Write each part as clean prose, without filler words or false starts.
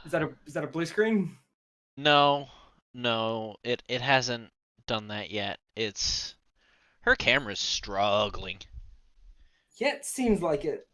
Is that a blue screen? No, it hasn't done that yet. It's her camera's struggling. Yeah, it seems like it.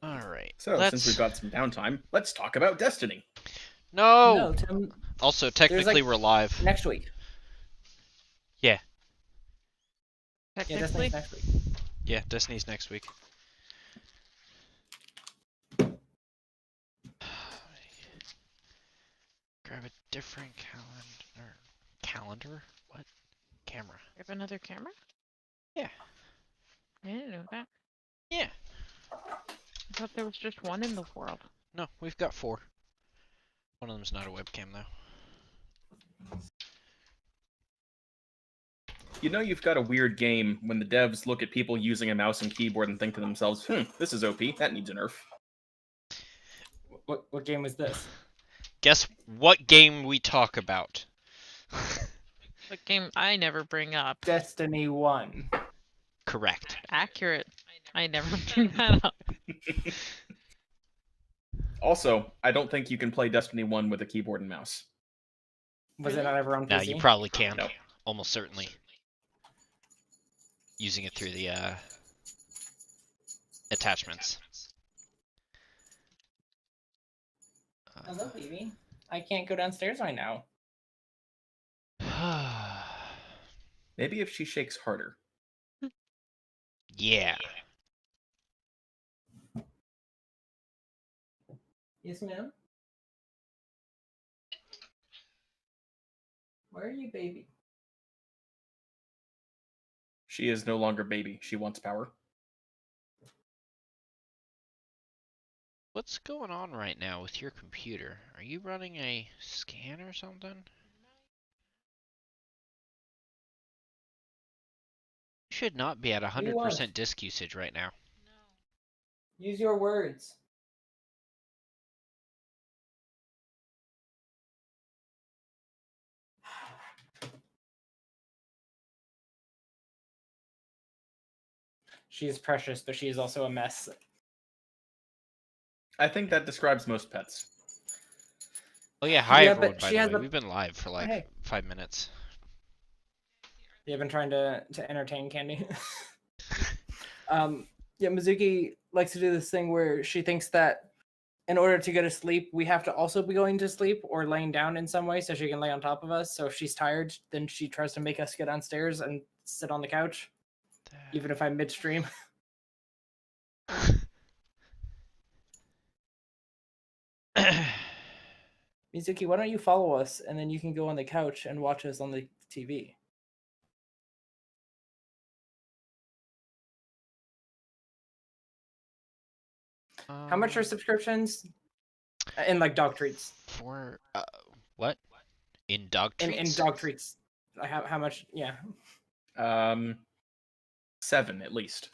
All right. So, since we've got some downtime, let's talk about Destiny. No, Tim. Also, technically, we're live. Next week. Yeah. Yeah, Technically, Destiny's next week. Yeah, Destiny's next week. Grab a different calendar. Calendar? What? Camera. you have another camera? Yeah. I didn't know that. Yeah. I thought there was just one in the world. No, we've got 4. One of them's not a webcam, though. You know you've got a weird game when the devs look at people using a mouse and keyboard and think to themselves, this is OP, that needs a nerf. What game was this? Guess what game we talk about? The game I never bring up. Destiny 1. Correct. Accurate. I never bring that up. Also, I don't think you can play Destiny 1 with a keyboard and mouse. Was it not ever on PC? No, you probably can. No. Almost certainly. Using it through the attachments. Hello, baby. I can't go downstairs right now. Maybe if she shakes harder. Yeah. Yes, ma'am? Where are you, baby? She is no longer baby. She wants power. What's going on right now with your computer? Are you running a scan or something? You should not be at 100% disk usage right now. Use your words. She is precious, but she is also a mess. I think that describes most pets. Oh yeah, hi Yeah, everyone, but by she the has way. a- We've been live for like Hey. 5 minutes. You've been trying to entertain Candy. Yeah, Mizuki likes to do this thing where she thinks that in order to go to sleep, we have to also be going to sleep or laying down in some way so she can lay on top of us. So if she's tired, then she tries to make us get downstairs and sit on the couch, even if I'm midstream. Mizuki, why don't you follow us and then you can go on the couch and watch us on the TV? How much are subscriptions? In like dog treats. For what? In dog treats? In dog treats. How much? Yeah. 7 at least.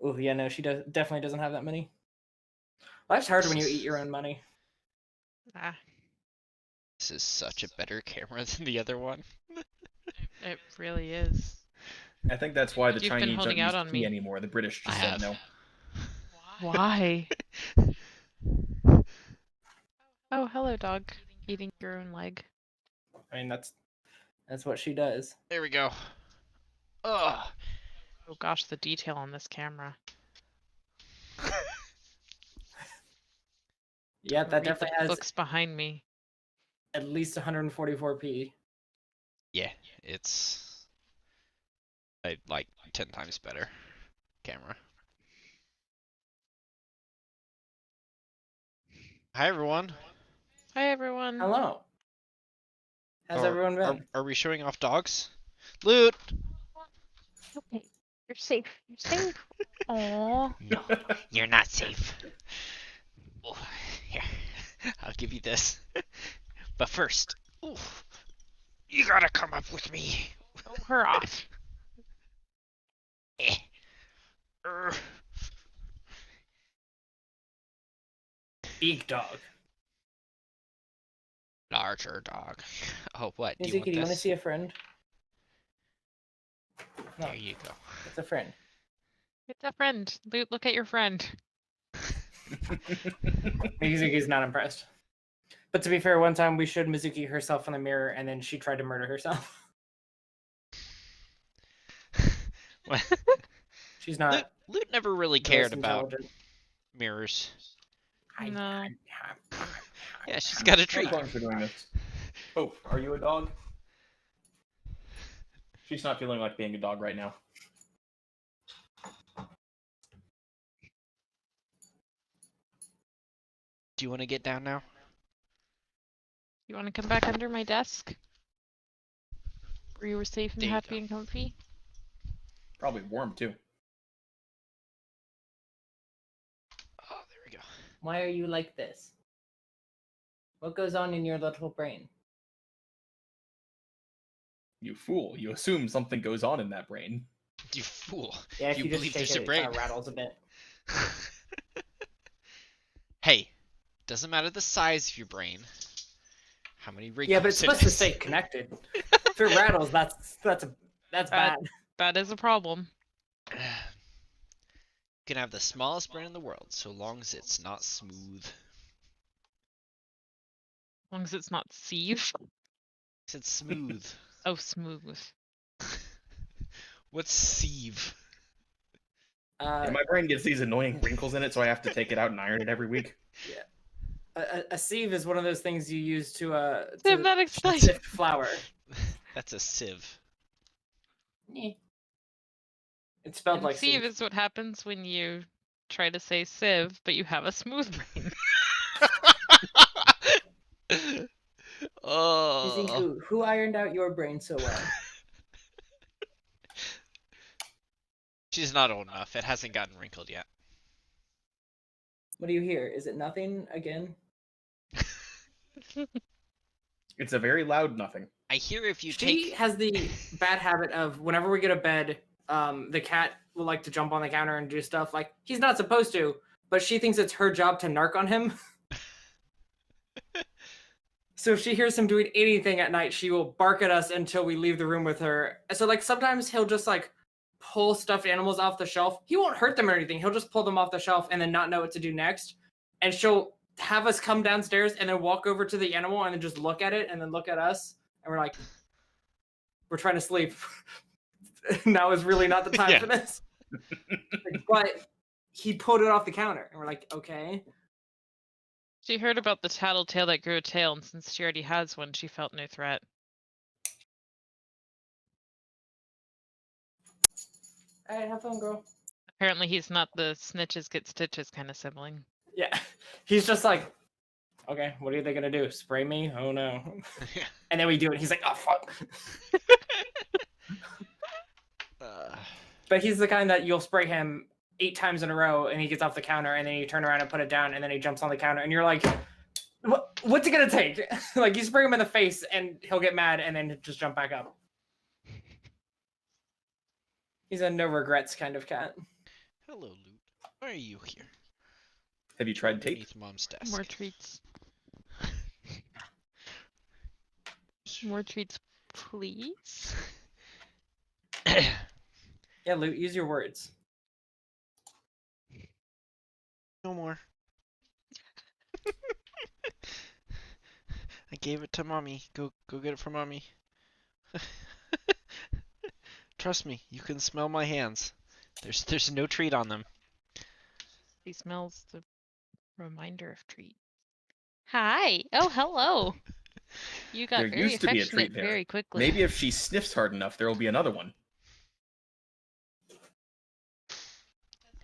Oh yeah, no, she definitely doesn't have that many. Life's hard when you eat your own money. Ah, This is such a better camera than the other one. it really is. I think that's why the You've been Chinese don't holding use out on tea me. anymore. The British just I said have. no. Why? Oh, hello, dog. Eating your own leg. I mean, that's what she does. There we go. Ugh. Oh gosh, the detail on this camera. Yeah, that Read definitely the has books behind me. at least 144p. Yeah, it's like 10 times better camera. Hi everyone. Hi, everyone. Hello. How's everyone been? Are we showing off dogs? Loot. Okay, you're safe. You're safe. Aww. No, you're not safe. Oh, here, I'll give you this. But first, ooh, you gotta come up with me. Throw her off. Eh. Urgh. Big dog. Larger dog. Oh, what? Do you Mizuki, want do you want to this? see a friend? No, There you go. it's a friend. It's a friend. Look at your friend. Mizuki's not impressed. But to be fair, one time we showed Mizuki herself in the mirror, and then she tried to murder herself. What? She's Loot, not Loot never really the cared most about intelligent. mirrors. No. Yeah, she's got a No treat. problem for doing this. Oh, are you a dog? She's not feeling like being a dog right now. Do you want to get down now? You want to come back under my desk? Where you were safe and There you happy go. and comfy? Probably warm too. Oh, there we go. Why are you like this? What goes on in your little brain? You fool. You assume something goes on in that brain. You fool. Yeah, if You you just believe shake there's it, a it brain. kind of rattles a bit. Hey, doesn't matter the size of your brain. How many wrinkles Yeah, but it's it supposed to is. stay connected. If it rattles, that's bad. That is a problem. You can have the smallest brain in the world, so long as it's not smooth. As long as it's not sieve. I said smooth. Oh, smooth. What's sieve? Yeah, my brain gets these annoying wrinkles in it, so I have to take it out and iron it every week. A sieve is one of those things you use to Sieve, that explains. sift flour. That's a sieve. It's spelled And like sieve sieve. is what happens when you try to say sieve, but you have a smooth brain. Oh. Mizuku, who ironed out your brain so well? She's not old enough. It hasn't gotten wrinkled yet. What do you hear? Is it nothing again? It's a very loud nothing. I hear if you She take... has the bad habit of whenever we get a bed, the cat will like to jump on the counter and do stuff like he's not supposed to, but she thinks it's her job to narc on him. So if she hears him doing anything at night, she will bark at us until we leave the room with her. So like sometimes he'll just like pull stuffed animals off the shelf. He won't hurt them or anything. He'll just pull them off the shelf and then not know what to do next. And she'll have us come downstairs and then walk over to the animal and then just look at it and then look at us. And we're like, we're trying to sleep. Now is really not the time Yeah. for this. But he pulled it off the counter. And we're like, okay. She heard about the tattletale that grew a tail, and since she already has one, she felt no threat. All right, have fun, girl. Apparently, he's not the snitches get stitches kind of sibling. Yeah. He's just like, okay, what are they going to do? Spray me? Oh, no. And then we do it. He's like, oh, fuck. But he's the kind that you'll spray him 8 times in a row and he gets off the counter and then you turn around and put it down and then he jumps on the counter and you're like, what's it going to take? Like you spray him in the face and he'll get mad and then just jump back up. He's a no regrets kind of cat. Hello, Loot. Why are you here? Have you tried tape? Underneath Mom's desk. More treats. More treats, please. Yeah, Luke, use your words. No more. I gave it to Mommy. Go get it for Mommy. Trust me, you can smell my hands. There's no treat on them. He smells the reminder of treat. Hi. Oh, hello. You got There very used to be a affectionate treat there. very quickly. Maybe if she sniffs hard enough, there will be another one.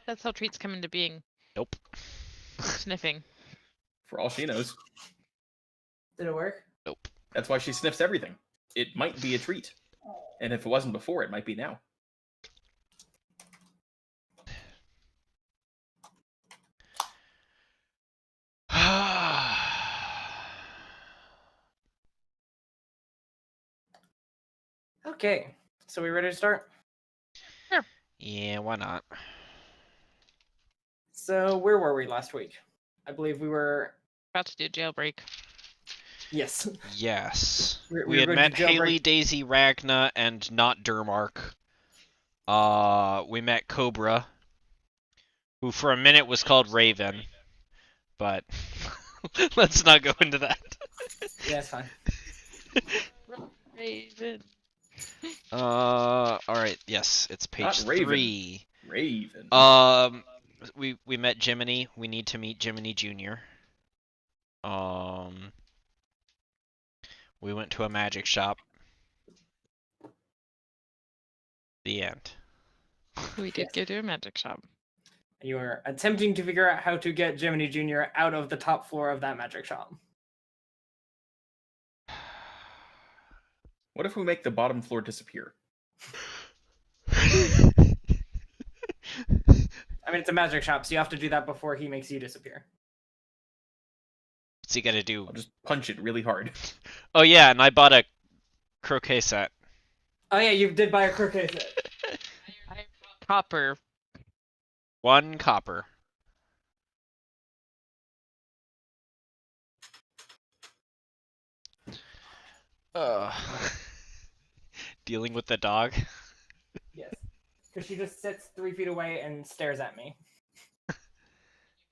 That's how treats come into being. Nope. Sniffing. For all she knows. Did it work? Nope. That's why she sniffs everything. It might be a treat. And if it wasn't before, it might be now. Okay. So we ready to start? Yeah, why not? So where were we last week? I believe we were. About to do jailbreak. Yes. Yes. We We were had going met to jailbreak. Haley, Daisy, Ragna, and not Durmark. We met Cobra, who for a minute was called Raven, but let's not go into that. Yeah, it's fine. Raven. Alright, yes, it's page Not Raven. 3. Raven. We met Jiminy. We need to meet Jiminy Jr. We went to a magic shop. The end. We did Yes. go to a magic shop. You were attempting to figure out how to get Jiminy Jr. out of the top floor of that magic shop. What if we make the bottom floor disappear? I mean, it's a magic shop, so you have to do that before he makes you disappear. What's he gonna do? I'll just punch it really hard. Oh yeah, and I bought a croquet set. Oh yeah, you did buy a croquet set. Copper. 1 copper. Dealing with the dog. Yes. Because she just sits 3 feet away and stares at me.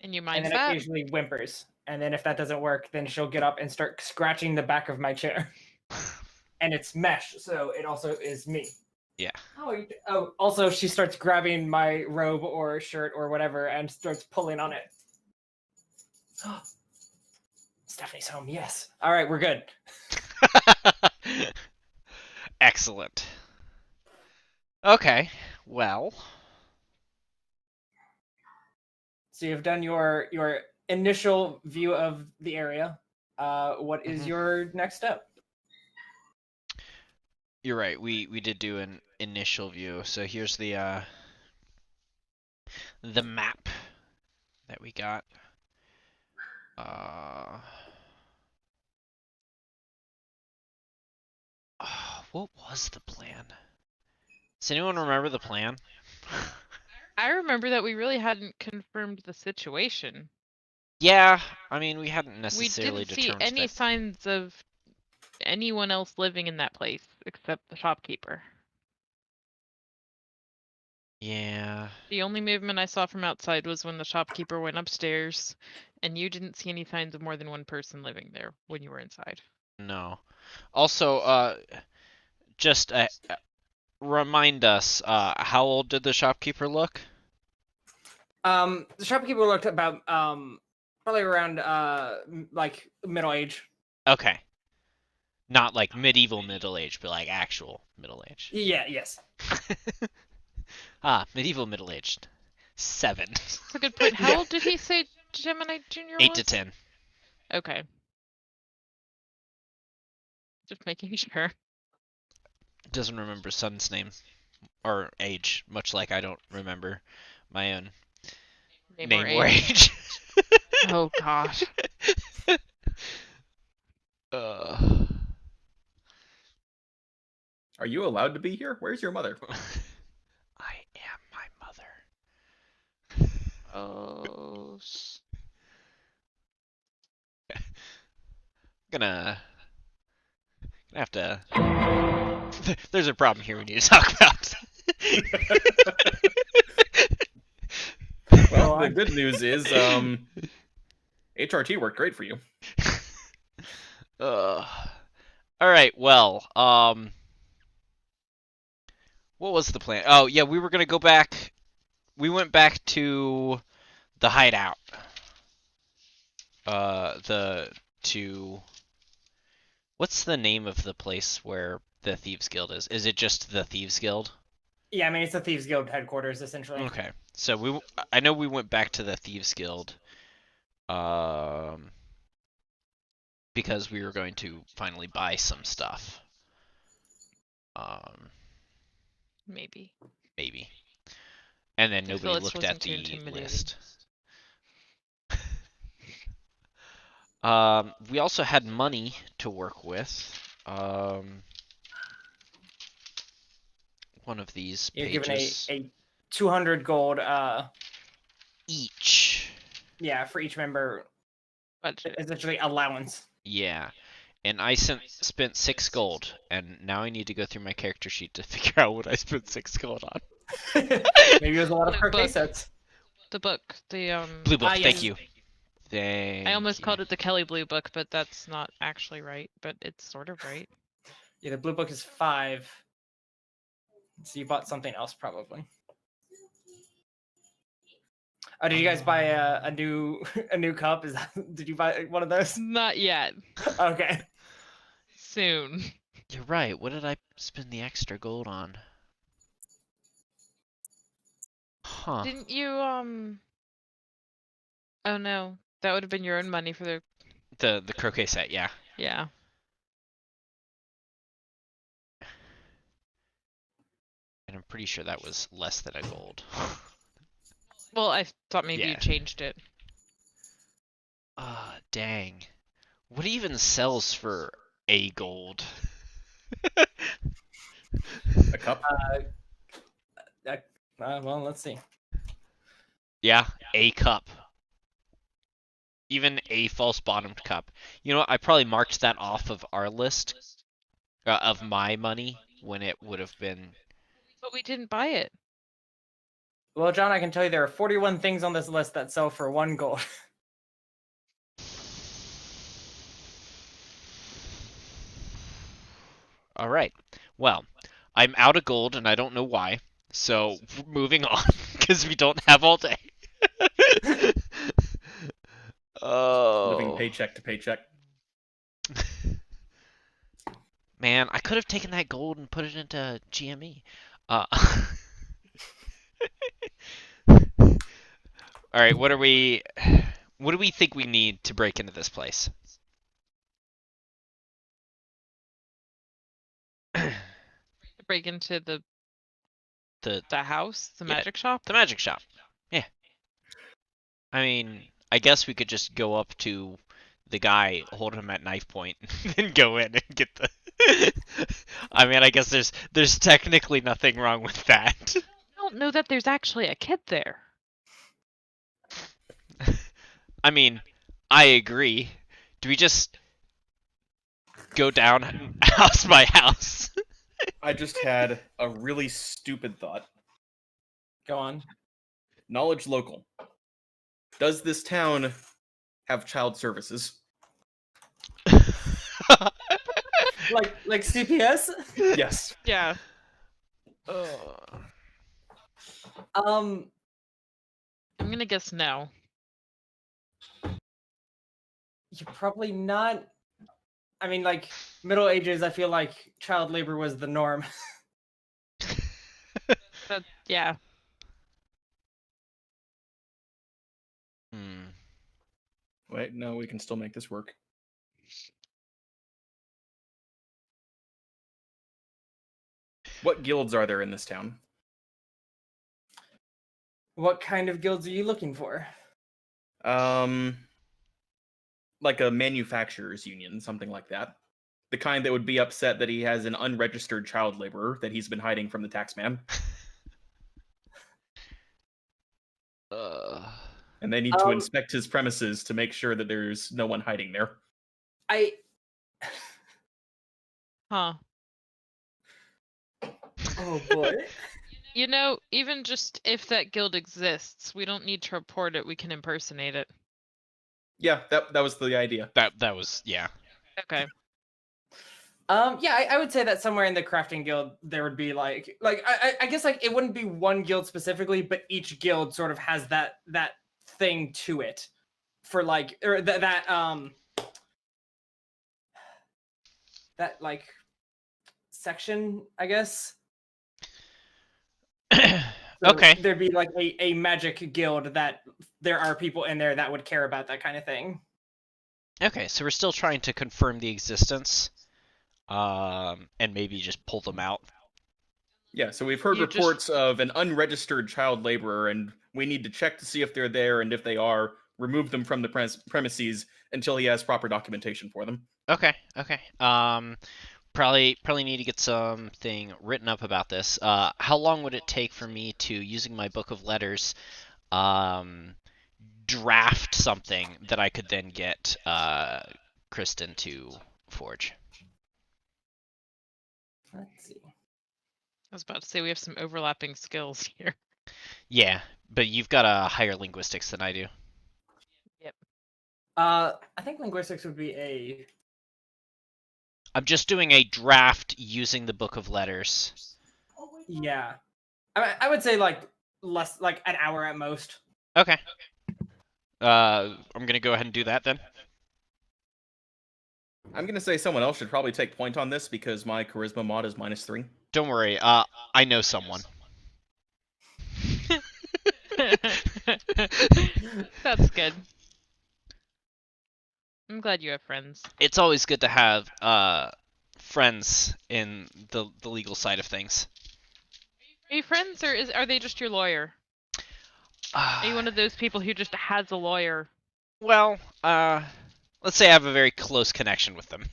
And you And mind then that? occasionally whimpers. And then if that doesn't work, then she'll get up and start scratching the back of my chair. And it's mesh, so it also is me. Yeah. Oh, also she starts grabbing my robe or shirt or whatever and starts pulling on it. Stephanie's home, yes. All right, we're good. Excellent. Okay, well. So you've done your initial view of the area. What is your next step? You're right. We did do an initial view. So here's the map that we got. What was the plan? Does anyone remember the plan? I remember that we really hadn't confirmed the situation. Yeah, I mean, we hadn't We necessarily didn't see determined any that. signs of anyone else living in that place except the shopkeeper. Yeah. The only movement I saw from outside was when the shopkeeper went upstairs, and you didn't see any signs of more than one person living there when you were inside. No. Also, just remind us, how old did the shopkeeper look? The shopkeeper looked about probably around like middle age. Okay. Not like medieval middle age, but like actual middle age. Yeah, yes. Medieval middle aged. 7. That's a good point. How old did he say Gemini Jr. was? 8 to 10. Okay. Just making sure. Doesn't remember son's name or age, much like I don't remember my own name or age. Oh gosh. Are you allowed to be here? Where's your mother? I am my mother. Oh. Gonna have to. There's a problem here we need to talk about. Well, the good news is, HRT worked great for you. All right. Well, what was the plan? Oh yeah, we were gonna go back. We went back to the hideout. What's the name of the place where the Thieves Guild is? Is it just the Thieves Guild? Yeah, I mean it's the Thieves Guild headquarters essentially. Okay, so I know we went back to the Thieves Guild, because we were going to finally buy some stuff. Maybe. And then The nobody list looked wasn't at too the intimidating. list. We also had money to work with. One of these You're pages. given 200 gold. Each. Yeah, for each member, Budget. essentially allowance. Yeah. And I spent 6 gold, and now I need to go through my character sheet to figure out what I spent 6 gold on. Maybe it was a lot of The croquet book. sets. The book. The Blue book, yes. thank you. Thank I almost you. called it the Kelly Blue Book, but that's not actually right. But it's sort of right. Yeah, the blue book is 5. So you bought something else probably. Oh, did you guys buy a new cup? Did you buy one of those? Not yet. Okay. Soon. You're right. What did I spend the extra gold on? Huh. Didn't you Oh no, that would have been your own money for the The croquet set, yeah. yeah. And I'm pretty sure that was less than a gold. Well, I thought maybe you Yeah. changed it. Ah, dang. What even sells for a gold? A cup. Well, let's see. Yeah, a cup. Even a false bottomed cup. You know what? I probably marked that off of our list of my money when it would have been. But we didn't buy it. Well, John, I can tell you there are 41 things on this list that sell for 1 gold. All right. Well, I'm out of gold and I don't know why. So moving on because we don't have all day. Oh. Living paycheck to paycheck. Man, I could have taken that gold and put it into GME. All right, what do we think we need to break into this place? Break into the The house, the Yeah. magic shop. The magic shop. Yeah. I mean, I guess we could just go up to the guy, hold him at knife point, and go in and get the. I mean, I guess there's technically nothing wrong with that. I don't know that there's actually a kid there. I mean, I agree. Do we just go down house by house? I just had a really stupid thought. Go on. Knowledge local. Does this town have child services? Like CPS? Yes. Yeah. Um, I'm gonna guess no. you're probably not. I mean, like Middle Ages, I feel like child labor was the norm. But yeah. Hmm. Wait, no, we can still make this work. What guilds are there in this town? What kind of guilds are you looking for? Like a manufacturers union, something like that. The kind that would be upset that he has an unregistered child laborer that he's been hiding from the taxman. And they need to inspect his premises to make sure that there's no one hiding there. Huh. Oh boy. You know, even just if that guild exists, we don't need to report it. We can impersonate it. Yeah, that was the idea. That was, yeah. Okay. Yeah, I would say that somewhere in the crafting guild there would be like I guess like it wouldn't be one guild specifically, but each guild sort of has that thing to it for like or that like section, I guess. So Okay. there'd be like a magic guild that there are people in there that would care about that kind of thing. Okay, so we're still trying to confirm the existence, and maybe just pull them out. Yeah, so we've heard You just- reports of an unregistered child laborer, and we need to check to see if they're there, and if they are, remove them from the premises until he has proper documentation for them. Okay. probably need to get something written up about this. How long would it take for me to, using my book of letters, draft something that I could then get Kristin to forge? Let's see. I was about to say we have some overlapping skills here. Yeah, but you've got a higher linguistics than I do. I think linguistics would be a. I'm just doing a draft using the book of letters. Yeah, I would say like less, like an hour at most. Okay. I'm gonna go ahead and do that then. I'm gonna say someone else should probably take point on this because my charisma mod is -3. Don't worry. I know someone. That's good. I'm glad you have friends. It's always good to have friends in the legal side of things. Are you friends, or are they just your lawyer? Are you one of those people who just has a lawyer? Well, let's say I have a very close connection with them.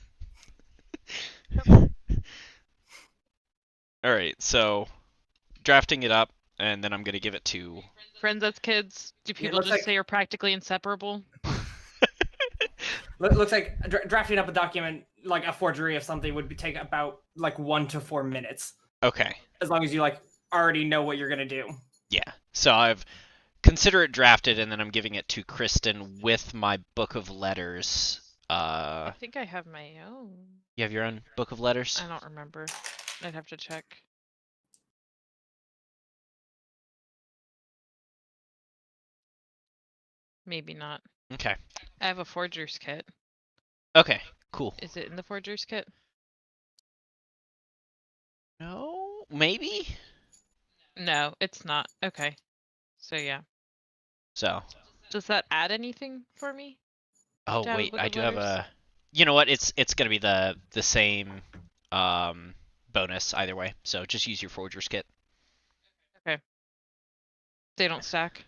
All right, so drafting it up, and then I'm gonna give it to. Friends as kids? Do people looks just like- say you're practically inseparable? Looks like drafting up a document, like a forgery of something, would take about like 1 to 4 minutes, Okay. as long as you like already know what you're gonna do. Yeah. So I've consider it drafted, and then I'm giving it to Kristin with my book of letters. I think I have my own. You have your own book of letters? I don't remember. I'd have to check. Maybe not. Okay. I have a forger's kit. Okay. Cool. Is it in the forger's kit? No, maybe. No, it's not. Okay. So yeah. So. Does that add anything for me? Oh To have a wait, book I of do have letters? a. You know what? It's gonna be the same bonus either way. So just use your forger's kit. They don't stack.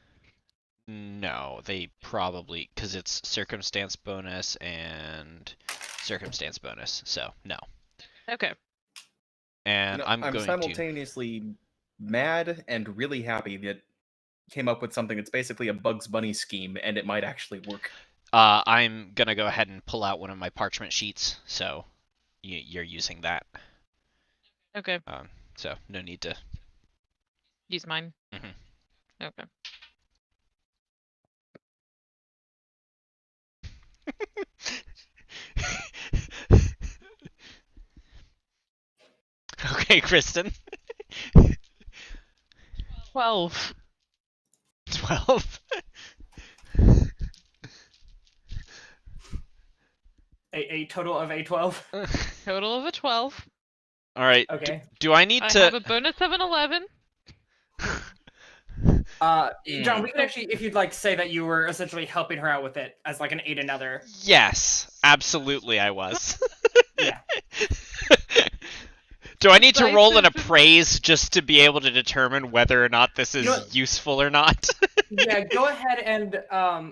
No, they probably, because it's circumstance bonus and circumstance bonus. So no. Okay. And I'm going to. simultaneously mad and really happy that came up with something that's basically a Bugs Bunny scheme, and it might actually work. I'm gonna go ahead and pull out one of my parchment sheets. So you're using that. Okay. So no need to. Use mine. Mhm. Okay. Okay, Kristin. 12. 12. A total of a 12. Total of a 12. All right. Okay. Do I need I to? have a bonus of an 11. John, we could actually, if you'd like, say that you were essentially helping her out with it as like an aid another. Yes, absolutely, I was. Yeah. Do I need to roll an License is- appraise just to be able to determine whether or not this is You know what? useful or not? Yeah, go ahead and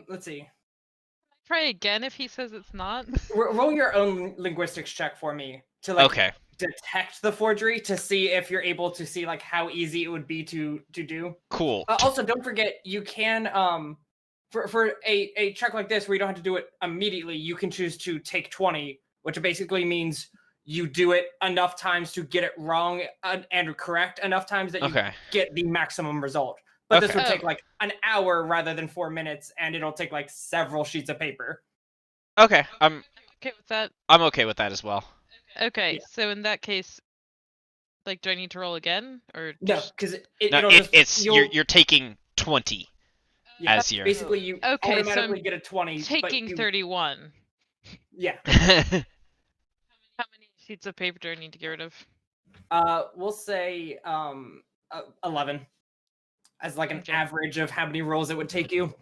let's see. Try again if he says it's not. Roll your own linguistics check for me to like Okay. detect the forgery, to see if you're able to see like how easy it would be to do. Cool. Also, don't forget you can for a check like this where you don't have to do it immediately, you can choose to take 20, which basically means you do it enough times to get it wrong and correct enough times that you Okay. get the maximum result. But this Okay. would take like an hour rather than 4 minutes, and it'll take like several sheets of paper. Okay. I'm Okay with that. okay with that as well. Okay, Yeah. so in that case, like, do I need to roll again, or No, just... because No, it'll just it's you'll- you're taking 20 yeah, as your. basically you Okay, so automatically I'm get a 20. but taking you, 31? Yeah. How many sheets of paper do I need to get rid of? We'll say 11 as like an Okay. average of how many rolls it would take you.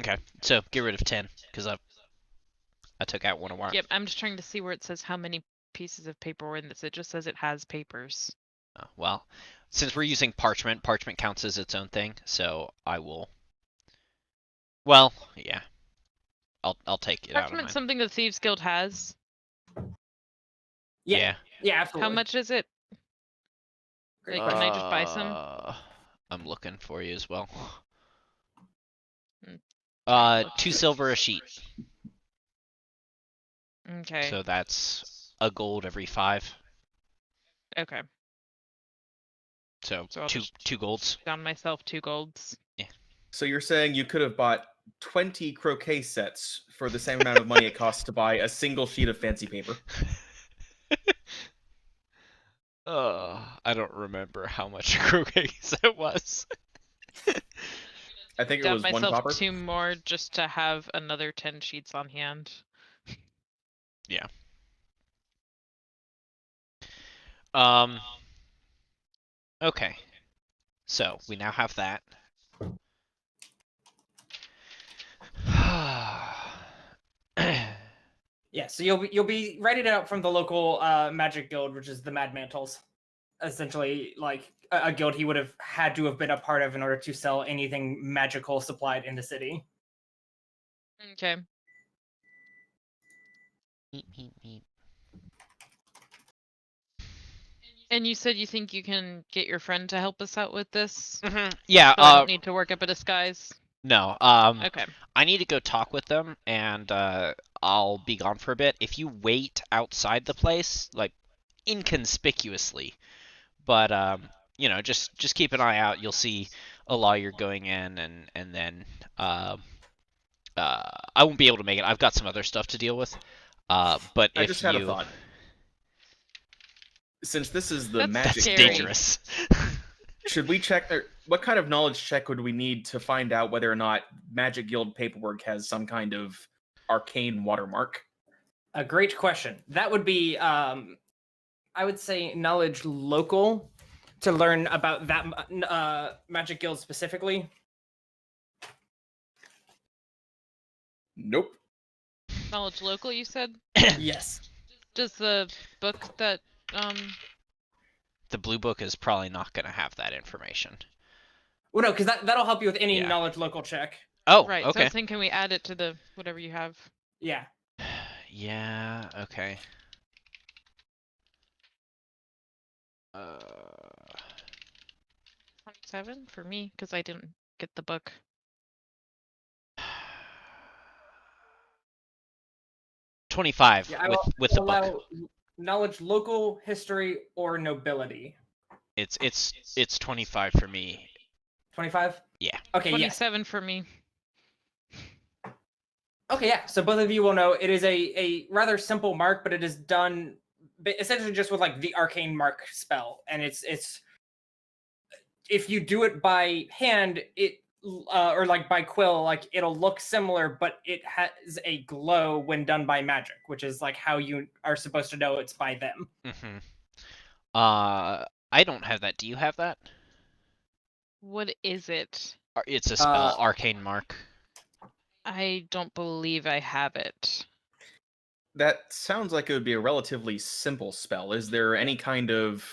Okay, so get rid of 10 because I took out one of our. Yep, I'm just trying to see where it says how many pieces of paper were in this. It just says it has papers. Oh, well, since we're using parchment counts as its own thing, so I will. Well, yeah, I'll take it out of Parchment's mine. something the Thieves Guild has. Yeah, How absolutely. much is it? Great Like, can question. I just buy some? I'm looking for you as well. Hmm. 2 silver a sheet. Okay. So that's a gold every 5. Okay. So So I'll two just 2 golds. down myself 2 golds. So you're saying you could have bought 20 croquet sets for the same amount of money it costs to buy a single sheet of fancy paper. I don't remember how much croquet it was. I think it Down was 1 myself copper. 2 more just to have another 10 sheets on hand. Yeah. Okay. So we now have that. Yeah, so you'll be writing it out from the local magic guild, which is the Mad Mantles. Essentially, like a guild he would have had to have been a part of in order to sell anything magical supplied in the city. Okay. Meep, meep, meep. And you said you think you can get your friend to help us out with this? Yeah, So I don't need to work up a disguise? no. Okay. I need to go talk with them, and I'll be gone for a bit. If you wait outside the place, like inconspicuously, but just keep an eye out. You'll see a lawyer going in, and then I won't be able to make it. I've got some other stuff to deal with. But I if just had a you, thought. Since this is the That's magic that's scary. guild, dangerous. should we check what kind of knowledge check would we need to find out whether or not Magic Guild paperwork has some kind of arcane watermark? A great question. That would be, I would say, knowledge local to learn about that magic guild specifically. Nope. Knowledge local, you said? Yes. Does the book that The blue book is probably not going to have that information. Well, no, because that'll help you with any Yeah. knowledge local check. Oh, right, so I okay. was thinking, can we add it to the whatever you have? Yeah. Yeah, okay. 27 for me, because I didn't get the book. 25 Yeah, I with the allow book. knowledge local, history, or nobility. It's 25 for me. 25? Yeah. Okay, yes. 27 for me. Okay, yeah. So both of you will know it is a rather simple mark, but it is done essentially just with like the arcane mark spell, and it's if you do it by hand, it or like by quill, like it'll look similar, but it has a glow when done by magic, which is like how you are supposed to know it's by them. Mm-hmm. I don't have that. Do you have that? What is it? It's a spell, Arcane Mark. I don't believe I have it. That sounds like it would be a relatively simple spell. Is there any kind of...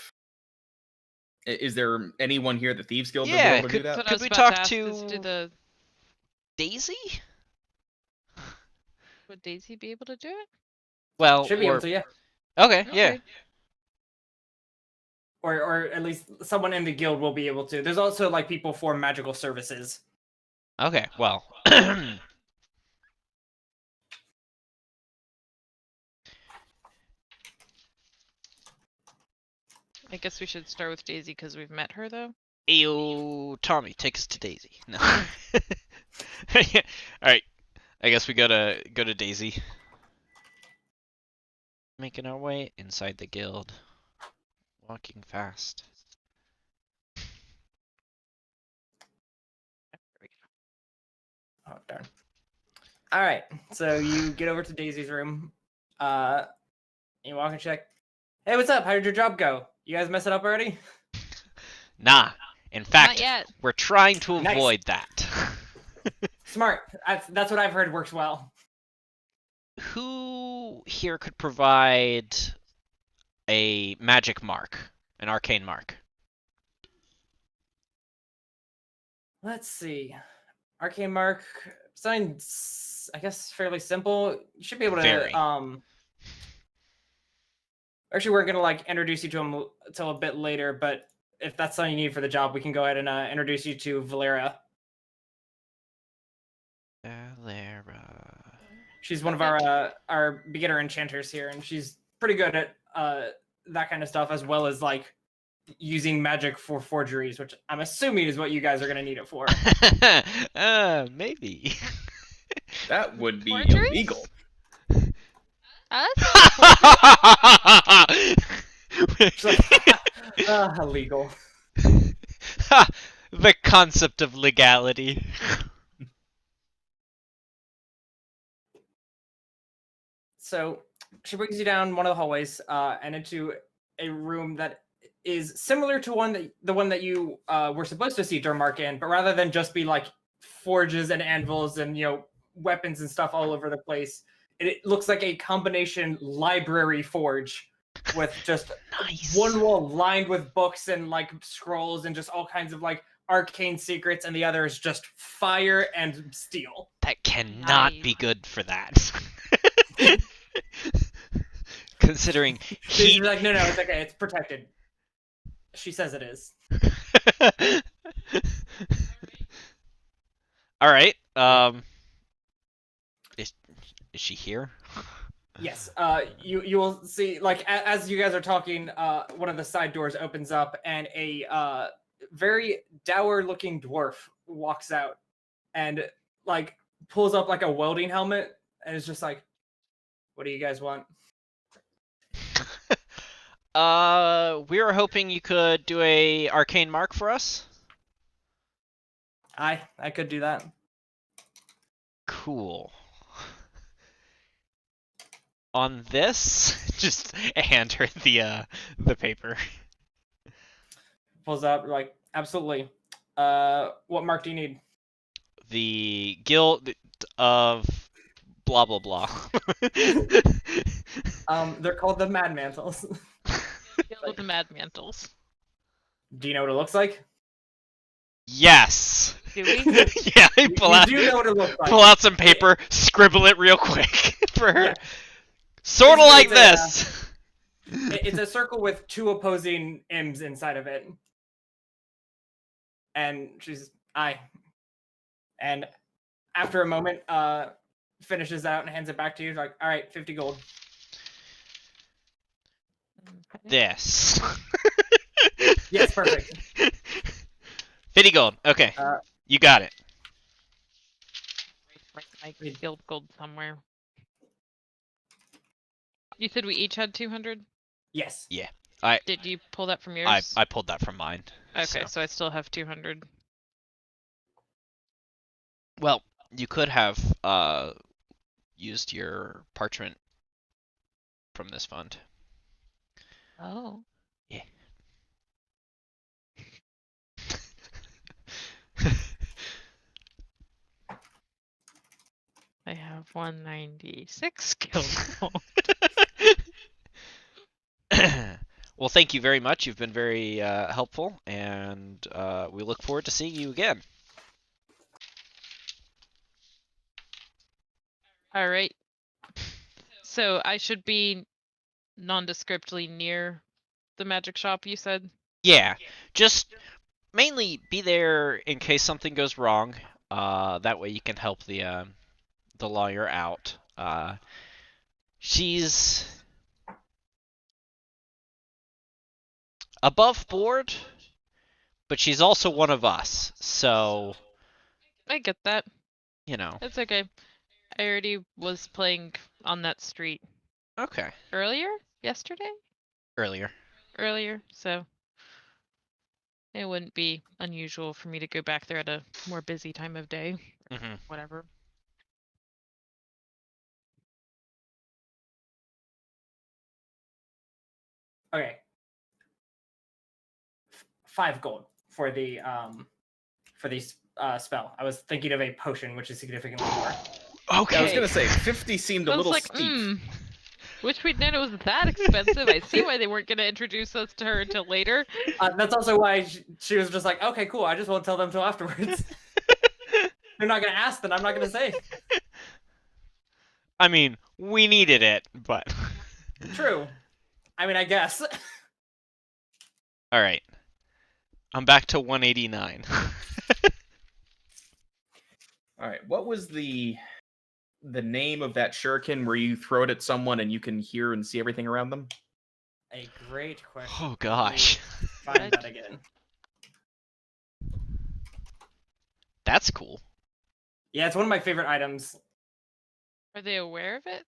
Is there anyone here at the Thieves Guild that'd be able to do That's that? what I Could was we about talk to ask, to is do the... Daisy? Would Daisy be able to do it? Well, Should be able to, yeah. Okay, yeah. Okay. Or at least someone in the guild will be able to. There's also like people for magical services. Okay, well. I guess we should start with Daisy because we've met her, though. Ayo, Tommy, take us to Daisy. No. Alright. I guess we go to Daisy. Making our way inside the guild. Walking fast. There we go. Oh darn. All right, so you get over to Daisy's room. You walk and check. Hey, what's up? How did your job go? You guys mess it up already? Nah. In fact, yet. we're trying to Nice. avoid that. Smart. That's what I've heard works well. Who here could provide a magic mark, an arcane mark? Let's see. Arcane mark. Something, I guess, fairly simple. You should be able to. Very. Actually, we're gonna like introduce you to him until a bit later, but if that's something you need for the job, we can go ahead and introduce you to Valera. Valera. She's one of our beginner enchanters here, and she's pretty good at that kind of stuff, as well as like using magic for forgeries, which I'm assuming is what you guys are gonna need it for. Maybe. That would be Forgeries? illegal. Us? She's like, illegal. The concept of legality. So she brings you down one of the hallways and into a room that is similar to the one that you were supposed to see Durmark in, but rather than just be like forges and anvils and weapons and stuff all over the place, it looks like a combination library forge with just Nice. one wall lined with books and like scrolls and just all kinds of like arcane secrets, and the other is just fire and steel. That cannot Nice. be good for that. Considering She's heat. like, no, it's okay, it's protected. She says it is. All right. Is she here? Yes. You will see, like, as you guys are talking, one of the side doors opens up, and a very dour-looking dwarf walks out, and like pulls up like a welding helmet, and is just like, "What do you guys want?" We were hoping you could do a arcane mark for us. I could do that. Cool. On this, just hand her the paper. Pulls out, like, absolutely. What mark do you need? The guild of blah blah blah. They're called the Mad Mantles. Guild of the Mad Mantles. Do you know what it looks like? Yes. Do we? Yeah, I You do know what it looks like. pull out some paper, scribble it real quick for her. Yeah. Sort of It's like a, this. It's a circle with two opposing M's inside of it. And she's, aye. And after a moment, finishes out and hands it back to you. Like, all right, 50 gold. This. Yes, perfect. 50 gold. Okay. You got it. Write my guild gold somewhere. You said we each had 200? Yes. Did you pull that from yours? I pulled that from mine. Okay, so I still have 200. Well, you could have used your parchment from this fund. Oh. Yeah. I have 196 guild gold. Well, thank you very much. You've been very helpful, and we look forward to seeing you again. All right. So I should be nondescriptly near the magic shop, you said? Yeah, just mainly be there in case something goes wrong. That way you can help the lawyer out. She's above board, but she's also one of us. So, I get that. It's okay. I already was playing on that street okay. earlier? Yesterday? Earlier. So it wouldn't be unusual for me to go back there at a more busy time of day. Mm-hmm. Whatever. Okay. 5 gold for the spell. I was thinking of a potion, which is significantly more. Okay. I was gonna say 50 seemed a I was little like, steep. Wish we'd known it was that expensive. I see why they weren't going to introduce us to her until later. That's also why she was just like, okay, cool. I just won't tell them till afterwards. They're not gonna ask, then I'm not gonna say. I mean, we needed it, but True. I mean, I guess. All right. I'm back to 189. All right. What was the name of that shuriken where you throw it at someone and you can hear and see everything around them? A great question. Oh Let gosh. me find that again. That's cool. Yeah, it's one of my favorite items. Are they aware of it?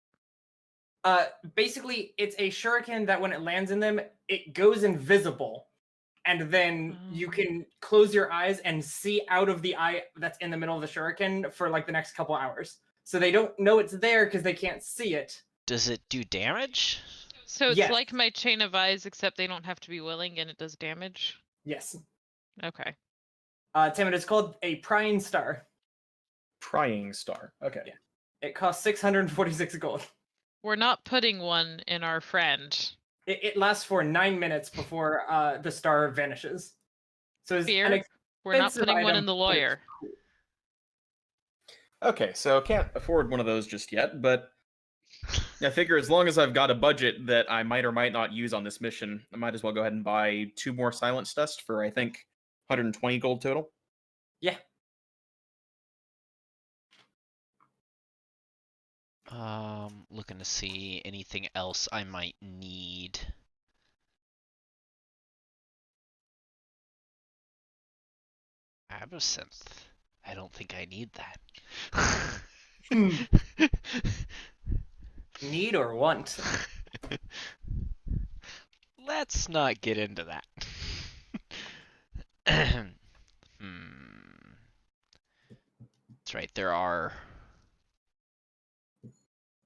Basically, it's a shuriken that when it lands in them, it goes invisible. And then you can close your eyes and see out of the eye that's in the middle of the shuriken for like the next couple hours. So they don't know it's there because they can't see it. Does it do damage? So it's Yes. like my chain of eyes, except they don't have to be willing and it does damage? Yes. Okay. Tim, it is called a prying star. Prying star. Okay. Yeah. It costs 646 gold. We're not putting one in our friend. It lasts for 9 minutes before the star vanishes. So it's Fear, we're not putting one in the lawyer. Cool. Okay, so can't afford one of those just yet, but I figure as long as I've got a budget that I might or might not use on this mission, I might as well go ahead and buy 2 more silence dust for, I think, 120 gold total. Yeah. Looking to see anything else I might need. Absinthe. I don't think I need that. Need or want? Let's not get into that. That's right, there are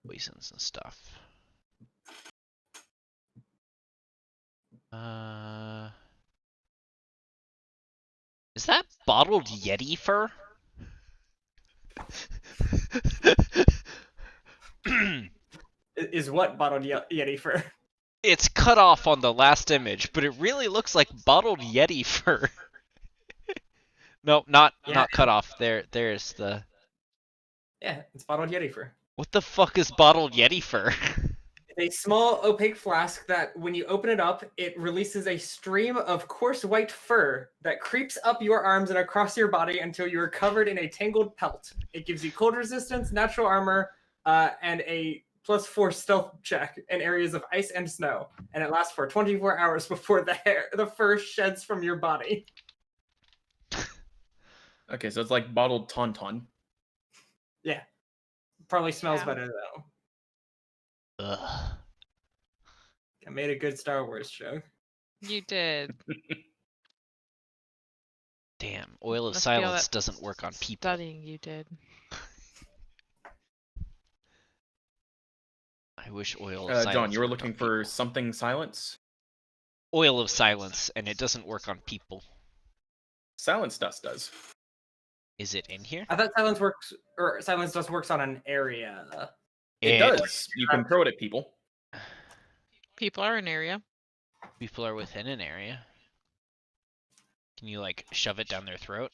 poisons and stuff. Is that bottled Yeti fur? Is what bottled Yeti fur? It's cut off on the last image, but it really looks like bottled Yeti fur. Nope, not cut off. There's the. Yeah, it's bottled Yeti fur. What the fuck is bottled Yeti fur? It's a small opaque flask that when you open it up, it releases a stream of coarse white fur that creeps up your arms and across your body until you are covered in a tangled pelt. It gives you cold resistance, natural armor, and a +4 stealth check in areas of ice and snow. And it lasts for 24 hours before the fur sheds from your body. Okay, so it's like bottled tauntaun. Yeah. Probably smells better though. Ugh. I made a good Star Wars joke. You did. Damn, oil of Must be all silence that doesn't work on people. Studying you did. I wish oil of silence. John, you were worked looking on for people. something silence? Oil of silence, and it doesn't work on people. Silence dust does. Is it in here? I thought silence dust works on an area. It does. You can throw it at people. People are an area. People are within an area. Can you like shove it down their throat?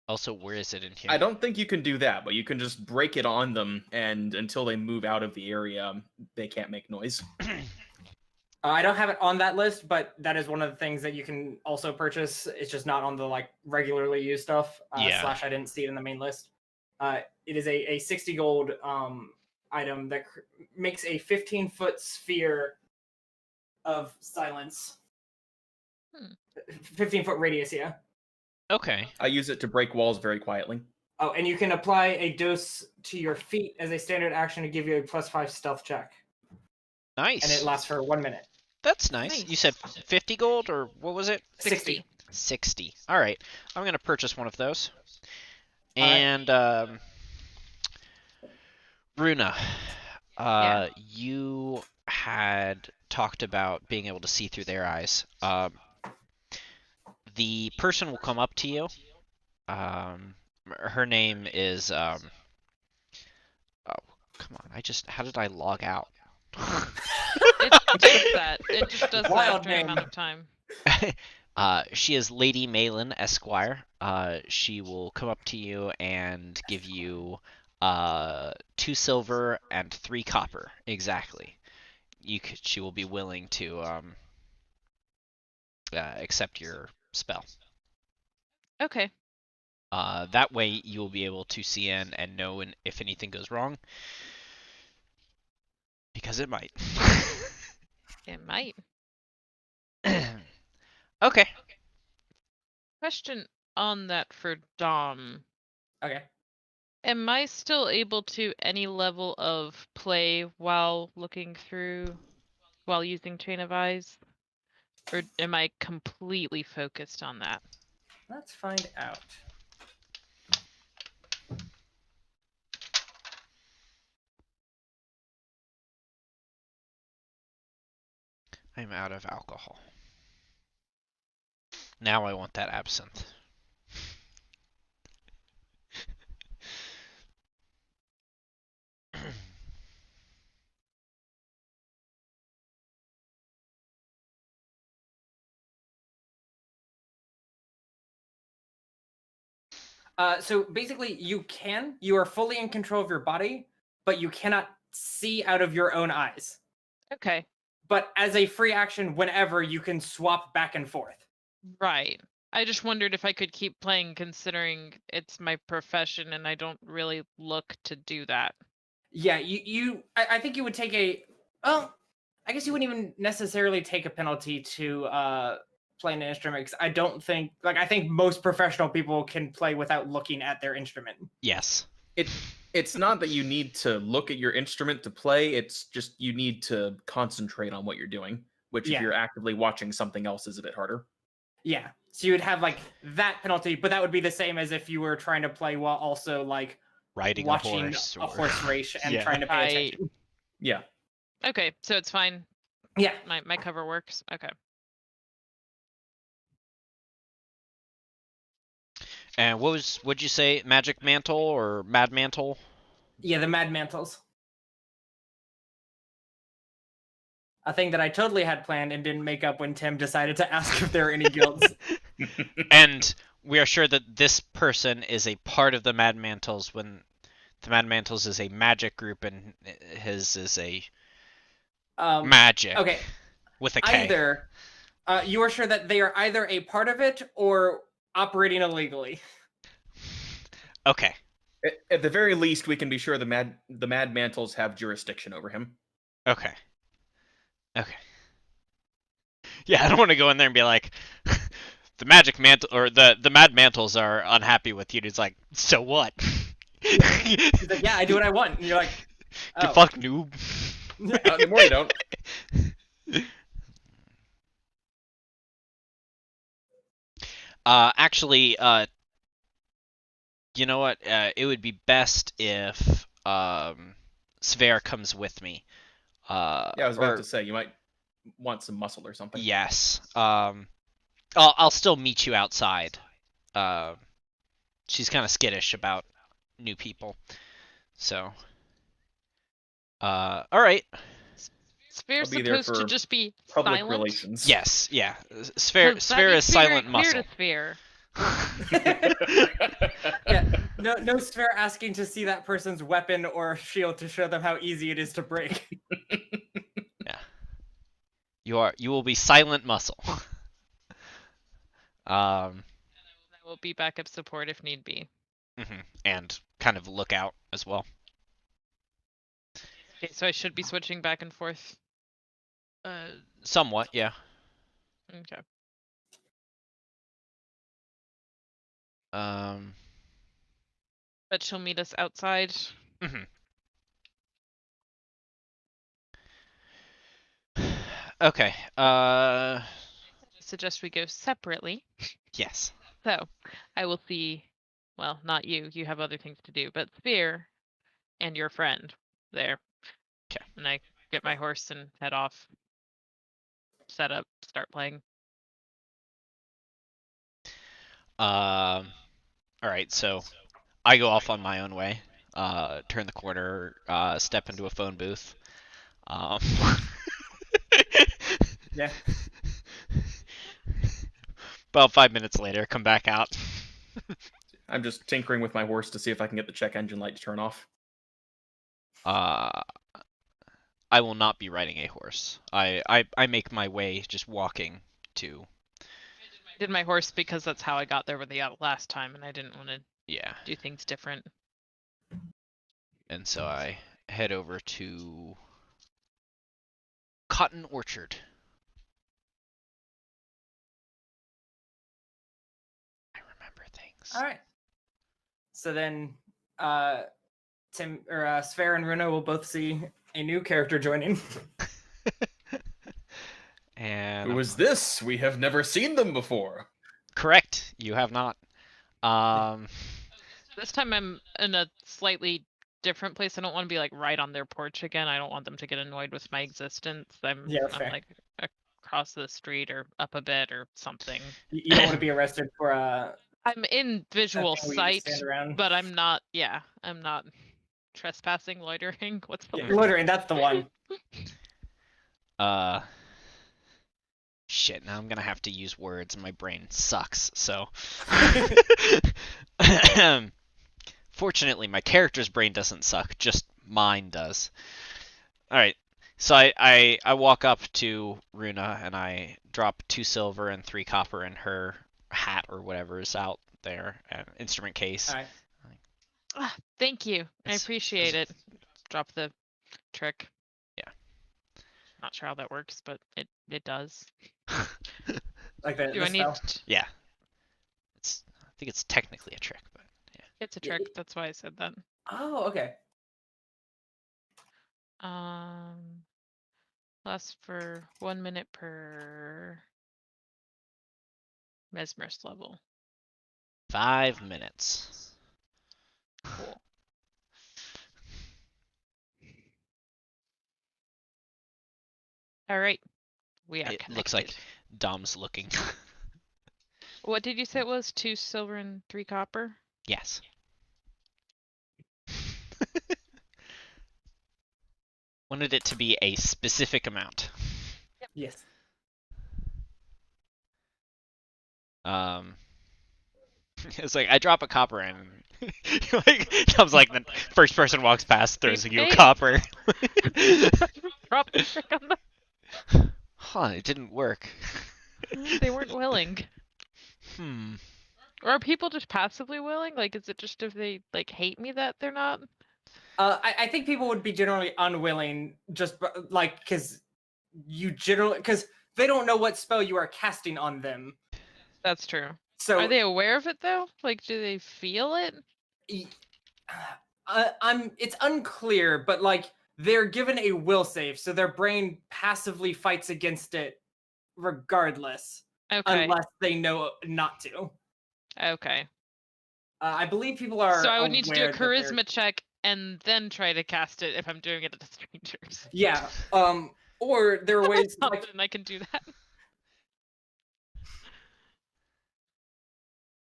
Also, where is it in here? I don't think you can do that, but you can just break it on them, and until they move out of the area, they can't make noise. I don't have it on that list, but that is one of the things that you can also purchase. It's just not on the like regularly used stuff. Yeah. / I didn't see it in the main list. It is a 60 gold item that makes a 15-foot sphere of silence. 15-foot radius, yeah. Okay. I use it to break walls very quietly. Oh, and you can apply a dose to your feet as a standard action to give you a +5 stealth check. Nice. And it lasts for 1 minute. That's nice. You said 50 gold, or what was it? 60. 60. All right. I'm going to purchase one of those. All right. And, Runa, Yeah. you had talked about being able to see through their eyes. The person will come up to you. Her name is, oh, come on. How did I log out? It does that. It just does that Wild after an name. amount of time. She is Lady Malin Esquire. She will come up to you and give you 2 silver and 3 copper. Exactly. she will be willing to accept your spell. Okay. That way you'll be able to see in and know if anything goes wrong, because it might. It might. Okay. Question on that for Dom. Okay. Am I still able to any level of play while looking through, while using Chain of Eyes? Or am I completely focused on that? Let's find out. I'm out of alcohol. Now I want that absinthe. So basically, you are fully in control of your body, but you cannot see out of your own eyes. Okay. But as a free action, whenever you can swap back and forth. Right. I just wondered if I could keep playing considering it's my profession and I don't really look to do that. Yeah, I think you would take a, well, I guess you wouldn't even necessarily take a penalty to play an instrument, because I don't think, I think most professional people can play without looking at their instrument. Yes. It's not that you need to look at your instrument to play, it's just you need to concentrate on what you're doing, which Yeah. if you're actively watching something else is a bit harder. Yeah, so you would have that penalty, but that would be the same as if you were trying to play while also Riding watching a a horse race and trying to pay Right. attention. Yeah. Okay, so it's fine. Yeah. My cover works. Okay. And what'd you say? Magic Mantle or Mad Mantle? Yeah, the Mad Mantles. A thing that I totally had planned and didn't make up when Tim decided to ask if there are any guilds. And we are sure that this person is a part of the Mad Mantles when the Mad Mantles is a magic group and his is a magic. Okay. With a K. Either you are sure that they are either a part of it or operating illegally. Okay. At the very least, we can be sure the Mad Mantles have jurisdiction over him. Okay. Okay. Yeah, I don't want to go in there and be like, the Magic Mantle or the Mad Mantles are unhappy with you. And it's like, so what? He's like, yeah, I do what I want. And you're like, Get oh. fucked, noob. Anymore you don't. Actually, you know what? It would be best if Sver comes with me. Yeah, I was about to say you might want some muscle or something. Yes. I'll still meet you outside. She's kind of skittish about new people, so. All right. Sphere's I'll be there supposed to for just be Public silent. relations. Yes. Yeah. Sphere That makes is me very silent clear muscle. to Sphere. Yeah, no Sphere asking to see that person's weapon or shield to show them how easy it is to break. Yeah. You will be silent muscle. I will be backup support if need be. And kind of look out as well. Okay, so I should be switching back and forth. Somewhat, yeah. Okay. But she'll meet us outside. Okay. I suggest we go separately. Yes. So, I will see. Well, not you. You have other things to do. But Sphere and your friend there. Okay. And I get my horse and head off. Set up. Start playing. All right. So I go off on my own way. Turn the corner. Step into a phone booth. Yeah. About 5 minutes later, come back out. I'm just tinkering with my horse to see if I can get the check engine light to turn off. I will not be riding a horse. I make my way just walking to. I did my horse because that's how I got there with the last time, and I didn't want to Yeah. do things different. And so I head over to Cotton Orchard. I remember things. All right. So then, Tim or Sphere and Runa will both see a new character joining. And Who is this? We have never seen them before. correct, you have not. This time I'm in a slightly different place. I don't want to be like right on their porch again. I don't want them to get annoyed with my existence. I'm fair. like across the street or up a bit or something. You don't want to be arrested for I'm in visual something where you sight, stand around. but I'm not. Yeah, I'm not trespassing, loitering. What's the Yeah, word? loitering, that's the one. Shit, now I'm gonna have to use words and my brain sucks, so. Fortunately, my character's brain doesn't suck, just mine does. Alright, so I walk up to Runa and I drop 2 silver and 3 copper in her hat or whatever is out there, instrument case. All right. Ah, thank you. I It's- appreciate it. Drop the trick. Yeah. Not sure how that works, but it does. Like the, Do the I need? spell. Yeah. I think it's technically a trick, but yeah. It's a Yeah, trick. That's why I said that. Oh, okay. Lasts for 1 minute per mesmerist level. 5 minutes. Cool. All right. We are It connected. looks like Dom's looking. What did you say it was? 2 silver and 3 copper? Yes. Wanted it to be a specific amount. Yes. It's like I drop a copper in. Like Dom's like the first person walks past, throws you a Hey. copper. Drop the trick on them. Huh, it didn't work. They weren't willing. Hmm. Or are people just passively willing? Like, is it just if they like hate me that they're not? I think people would be generally unwilling, just like because they don't know what spell you are casting on them. That's true. So Are they aware of it though? Like, do they feel it? It's unclear, but like they're given a will save, so their brain passively fights against it regardless, Okay. unless they know not to. Okay. I believe people are. So I would need to do a aware that they're- charisma check and then try to cast it if I'm doing it to strangers. Yeah. Or there are ways like Something I can do that.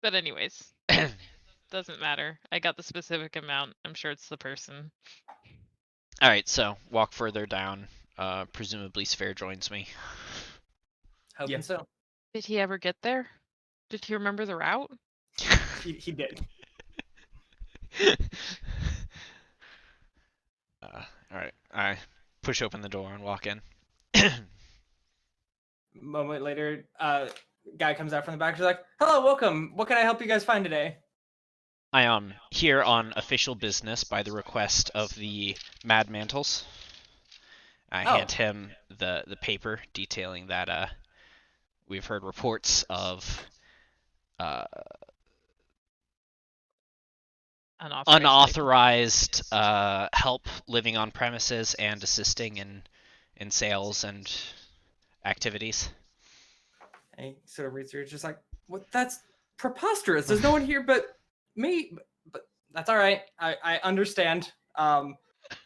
But anyways, doesn't matter. I got the specific amount. I'm sure it's the person. Alright, so walk further down. Presumably Sphere joins me. hoping Yeah. so. Did he ever get there? Did he remember the route? He did. Alright, I push open the door and walk in. Moment later, guy comes out from the back. She's like, "Hello, welcome. What can I help you guys find today?" I am here on official business by the request of the Mad Mantles. I Oh. hand him the paper detailing that we've heard reports of unauthorized help living on premises and assisting in sales and activities. And he sort of reads through. It's just like, "What? That's preposterous. There's no one here but me." But that's all right. I understand. I'm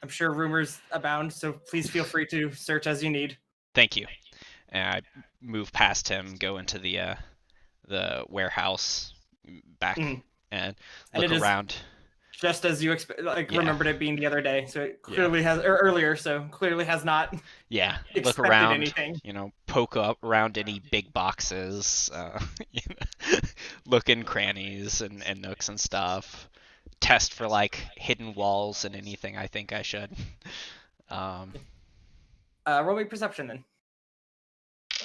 sure rumors abound, so please feel free to search as you need. Thank you. And I move past him, go into the warehouse back, Mhm. and And look it is- around. Just as you Yeah. remembered it being the other day, so it clearly has, or earlier, so clearly has not Yeah, look expected around. anything. You know, poke up around any big boxes. You know, look in crannies and nooks and stuff. Test for like hidden walls and anything I think I should. Roll me perception then.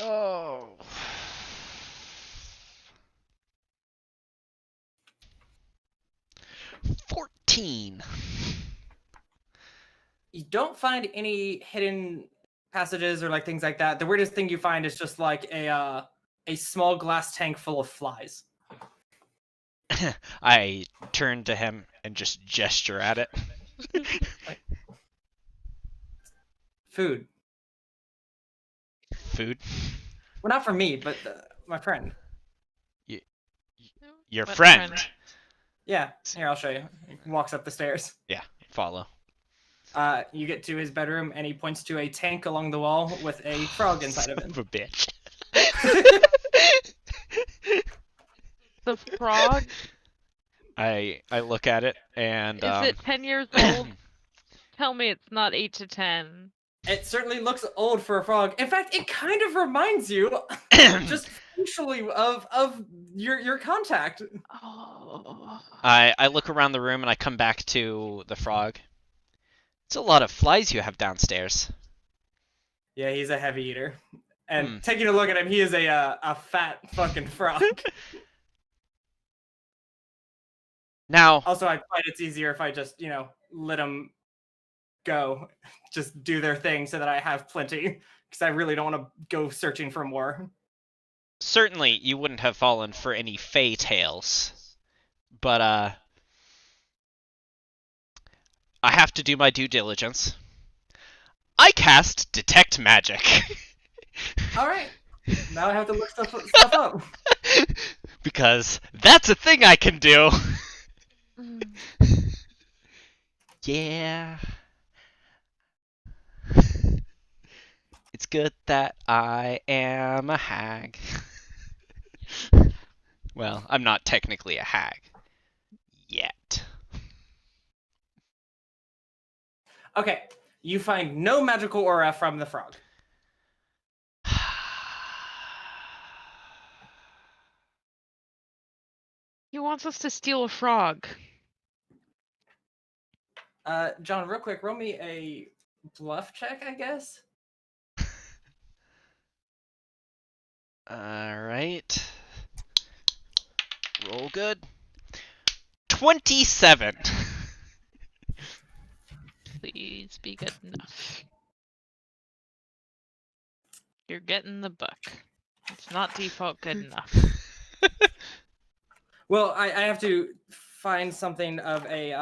Oh. $14. You don't find any hidden passages or like things like that. The weirdest thing you find is just like a small glass tank full of flies. I turn to him and just gesture at it. Food. Food? Well, not for me, but my friend. Your What friend. Yeah, here, I'll show you. He walks up the stairs. Yeah, follow. You get to his bedroom, and he points to a tank along the wall with a frog inside of Son it. of a bitch. The frog? I look at it and Is it 10 years old? Tell me it's not 8 to 10. It certainly looks old for a frog. In fact, it kind of reminds you, just facially, of your contact. Oh. I look around the room and I come back to the frog. It's a lot of flies you have downstairs. Yeah, he's a heavy eater. And taking a look at him, he is a fat fucking frog. Now, Also, I find it's easier if I just, let them go. Just do their thing so that I have plenty. Because I really don't want to go searching for more. certainly you wouldn't have fallen for any fey tales, but I have to do my due diligence. I cast Detect Magic. All right. Now I have to look stuff up. Because that's a thing I can do. Yeah. It's good that I am a hag. Well, I'm not technically a hag. Yet. Okay. You find no magical aura from the frog. He wants us to steal a frog. John, real quick, roll me a bluff check, I guess. Alright. Roll good. 27. Please be good enough. You're getting the book. It's not default good enough. Well, I have to find something of a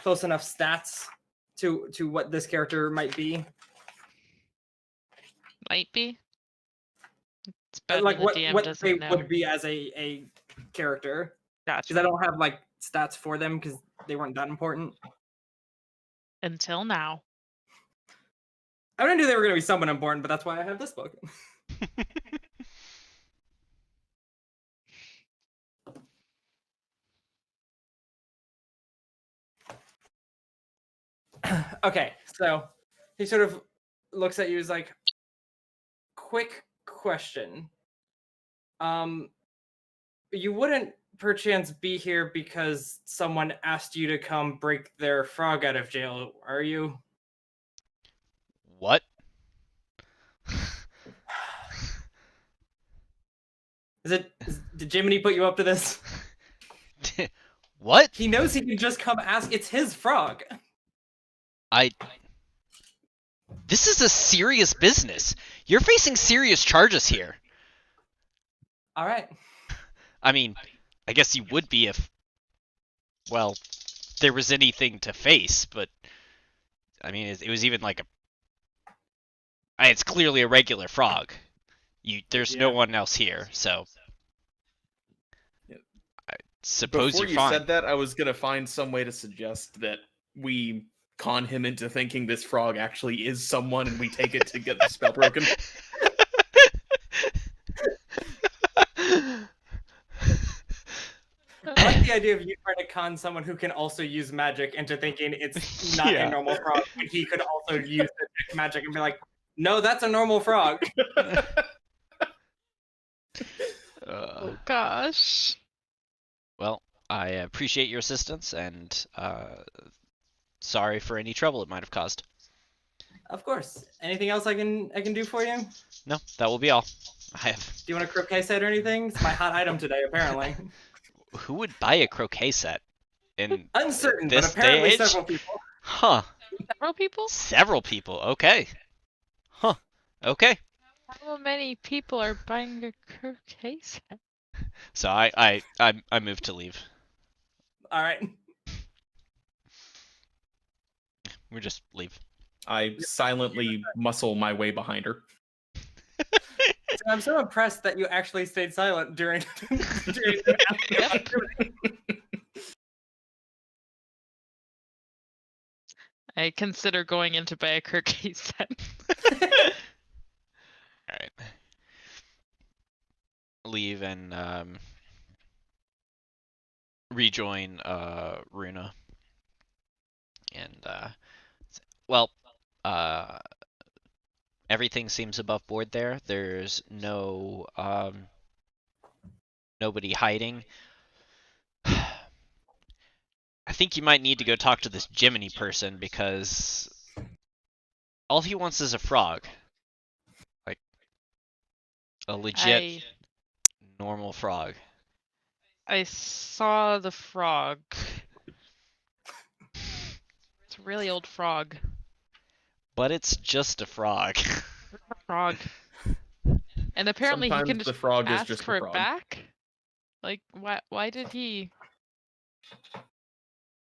close enough stats to what this character might be. Might be. It's better Like the DM what doesn't they know. would be as a character. Gotcha. Because I don't have like stats for them because they weren't that important. Until now. I didn't know they were going to be somewhat important, but that's why I have this book. Okay, so he sort of looks at you as like, quick question. You wouldn't perchance be here because someone asked you to come break their frog out of jail, are you? What? Did Jiminy put you up to this? What? He knows he can just come ask. It's his frog. This is a serious business. You're facing serious charges here. All right. I mean, I guess you would be if, well, there was anything to face, but, I mean, it was even like it's clearly a regular frog. There's no one else here, so I suppose Before you're you fine. said that, I was gonna find some way to suggest that we con him into thinking this frog actually is someone, and we take it to get the spell broken. I like the idea of you trying to con someone who can also use magic into thinking it's not Yeah. a normal frog, but he could also use the magic and be like, no, that's a normal frog. Oh gosh. Well, I appreciate your assistance, and sorry for any trouble it might have caused. Of course. Anything else I can do for you? No, that will be all. I have. Do you want a croquet set or anything? It's my hot item today, apparently. Who would buy a croquet set in Uncertain, this but apparently day age? several people. Huh. Several people? Several people. Okay. Huh. Okay. How many people are buying a croquet set? So I moved to leave. All right. We just leave. I silently muscle my way behind her. So I'm so impressed that you actually stayed silent during the activity. I consider going in to buy a croquet set. Alright. Leave and rejoin Runa. And well, everything seems above board there. There's no nobody hiding. I think you might need to go talk to this Jiminy person because all he wants is a frog. Like a legit normal frog. I saw the frog. It's a really old frog. But it's just a frog. Frog. And apparently Sometimes he can the just frog is ask just a for it frog. back? Like, why did he...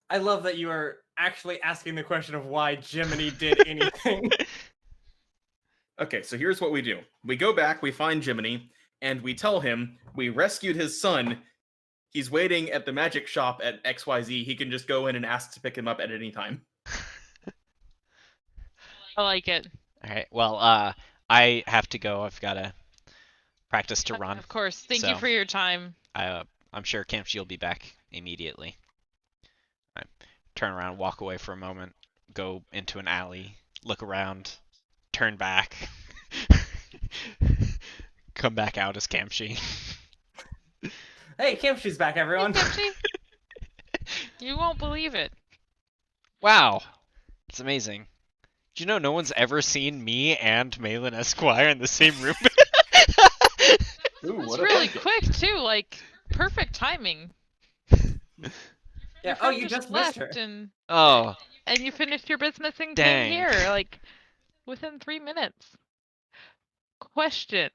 I love that you are actually asking the question of why Jiminy did anything. Okay, so here's what we do. We go back, we find Jiminy, and we tell him we rescued his son. He's waiting at the magic shop at XYZ. He can just go in and ask to pick him up at any time. I like it. Alright, well, I have to go. I've got to practice to run. Of course. Thank So- you for your time. I'm sure Campsy will be back immediately. I turn around, walk away for a moment, go into an alley, look around, turn back, come back out as Campsy. Hey, Kimchi's back, everyone. Hey, Kimchi. You won't believe it. Wow, it's amazing. Do you know no one's ever seen me and Malin Esquire in the same room? Ooh, It's what a really pumpkin. quick too, like perfect timing. Yeah. Your Oh, friend you just missed left her. and Oh, you finished your business and Dang. came here, like within 3 minutes. Question.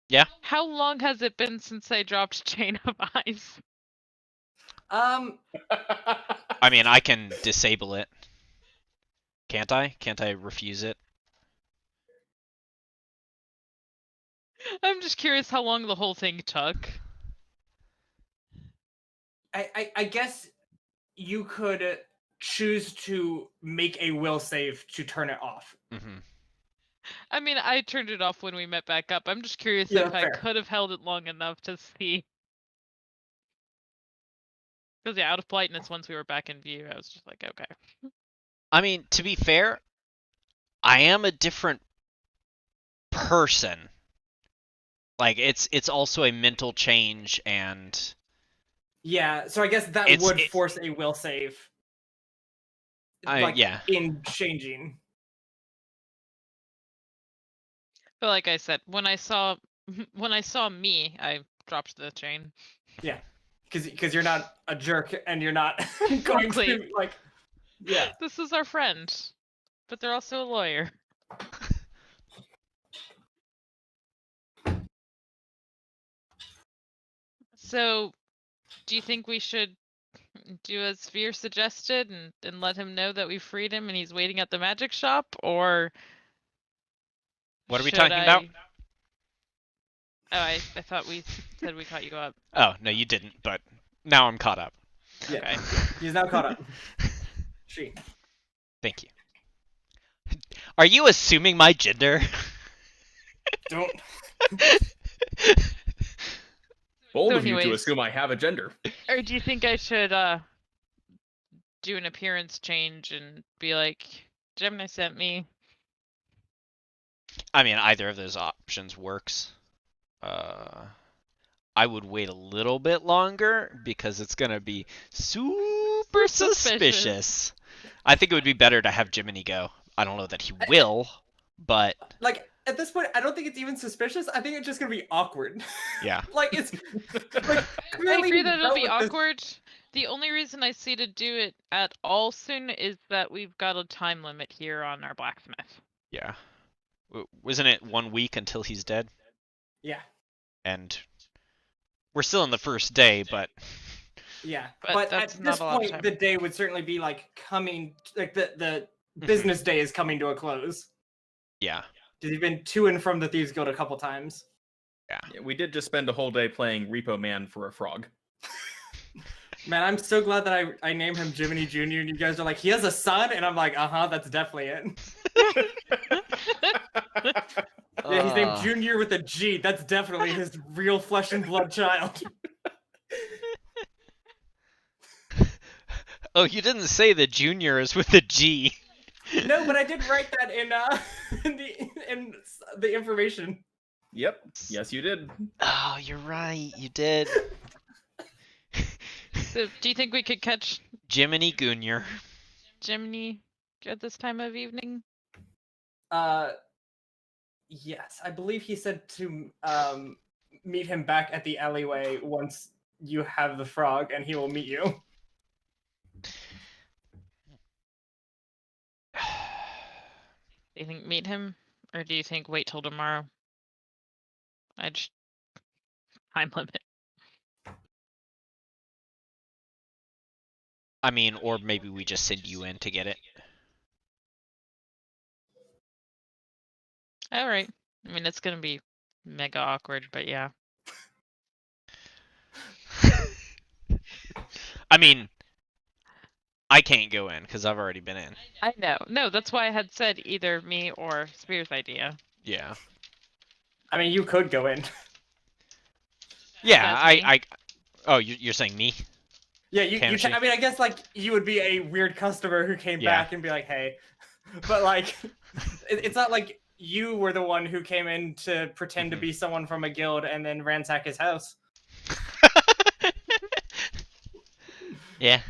Yeah? How long has it been since I dropped Chain of Eyes? I mean, I can disable it. Can't I? Can't I refuse it? I'm just curious how long the whole thing took. I guess you could choose to make a will save to turn it off. Mm-hmm. I mean, I turned it off when we met back up. I'm just curious Yeah, if I fair. could have held it long enough to see. Because yeah, out of politeness, once we were back in view, I was just like, okay. I mean, to be fair, I am a different person. Like, it's also a mental change, and Yeah, so I guess that It's- would it- force a will save. yeah. In changing. But like I said, when I saw me, I dropped the chain. Yeah, because you're not a jerk and you're not going to Exactly. like. Yeah. This is our friend, but they're also a lawyer. So, do you think we should do as Sphere suggested and let him know that we freed him and he's waiting at the magic shop, or What are we should talking about? Oh, I thought we said we caught you up. Oh, no, you didn't, but now I'm caught up. Yeah. Okay. He's now caught up. She. Thank you. Are you assuming my gender? Don't. Bold So of you to anyways- assume I have a gender. Or do you think I should do an appearance change and be like, Gemini sent me? I mean, either of those options works. I would wait a little bit longer because it's gonna be super Suspicious. suspicious. I think it would be better to have Jiminy go. I don't know that he will, but Like at this point, I don't think it's even suspicious. I think it's just gonna be awkward. yeah. Like it's like I clearly agree he's that it'll dealt be with this- awkward. The only reason I see to do it at all soon is that we've got a time limit here on our blacksmith. Yeah. Wasn't it 1 week until he's dead? Yeah, And we're still in the first day, but yeah. But But that's at not this a lot of point, time. the day would certainly be like coming. Like the Mhm. business day is coming to a close. yeah. Because you've been to and from the Thieves Guild a couple times. Yeah, we did just spend a whole day playing Repo Man for a frog. Man, I'm so glad that I named him Jiminy Jr. and you guys are like, he has a son, and I'm like, that's definitely it. Yeah, he's named Junior with a G. That's definitely his real flesh and blood child. Oh, you didn't say the junior is with a G. No, but I did write that in the information. Yep. Yes, you did. Oh, you're right. You did. So, do you think we could catch Jiminy Junior. Jiminy at this time of evening? Yes, I believe he said to meet him back at the alleyway once you have the frog, and he will meet you. Do you think meet him, or do you think wait till tomorrow? I just time limit. I mean, or maybe we just send you in to get it. All right. I mean, it's gonna be mega awkward, but yeah. I mean, I can't go in because I've already been in. I know. No, that's why I had said either me or Spear's idea. Yeah. I mean, you could go in. Yeah, That's me. I. Oh, you're saying me? Yeah, you Can can. she? I mean, I guess like you would be a weird customer who came Yeah. back and be like, "Hey," but like, it's not like you were the one who came in to pretend to Mhm. be someone from a guild and then ransack his house. Yeah.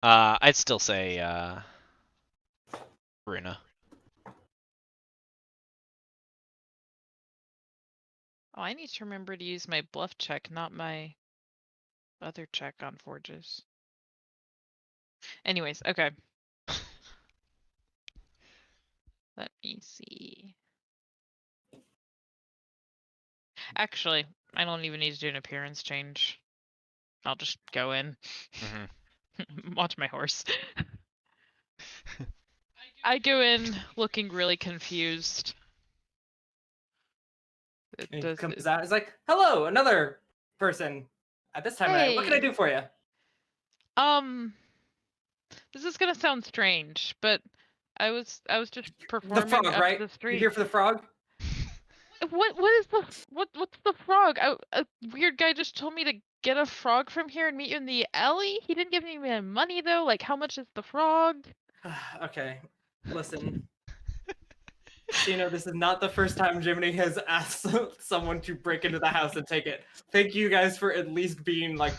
I'd still say Bruna. Oh, I need to remember to use my bluff check, not my other check on forges. Anyways, okay. Let me see. Actually, I don't even need to do an appearance change. I'll just go in. Mhm. Watch my horse. I go in looking really confused. It And he does- comes out. He's like, "Hello, another person. At this time of night, what can I Hey. do for you?" This is gonna sound strange, but I was just The performing frog, up right? the You street. here for the frog? What is the what's the frog? A weird guy just told me to get a frog from here and meet you in the alley. He didn't give me any money though. Like, how much is the frog? Okay, listen. So, you know, this is not the first time Jiminy has asked someone to break into the house and take it. Thank you guys for at least being like,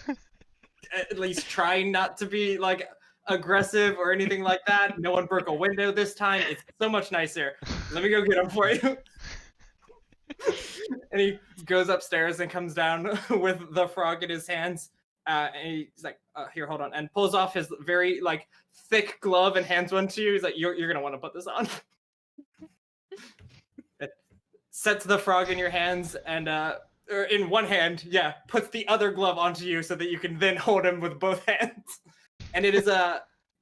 at least trying not to be like aggressive or anything like that. No one broke a window this time. It's so much nicer. Let me go get them for you. And he goes upstairs and comes down with the frog in his hands. And he's like, "Here, hold on," and pulls off his very like thick glove and hands one to you. He's like, "You're gonna want to put this on." It sets the frog in your hands and or in one hand, yeah, puts the other glove onto you so that you can then hold him with both hands. And it is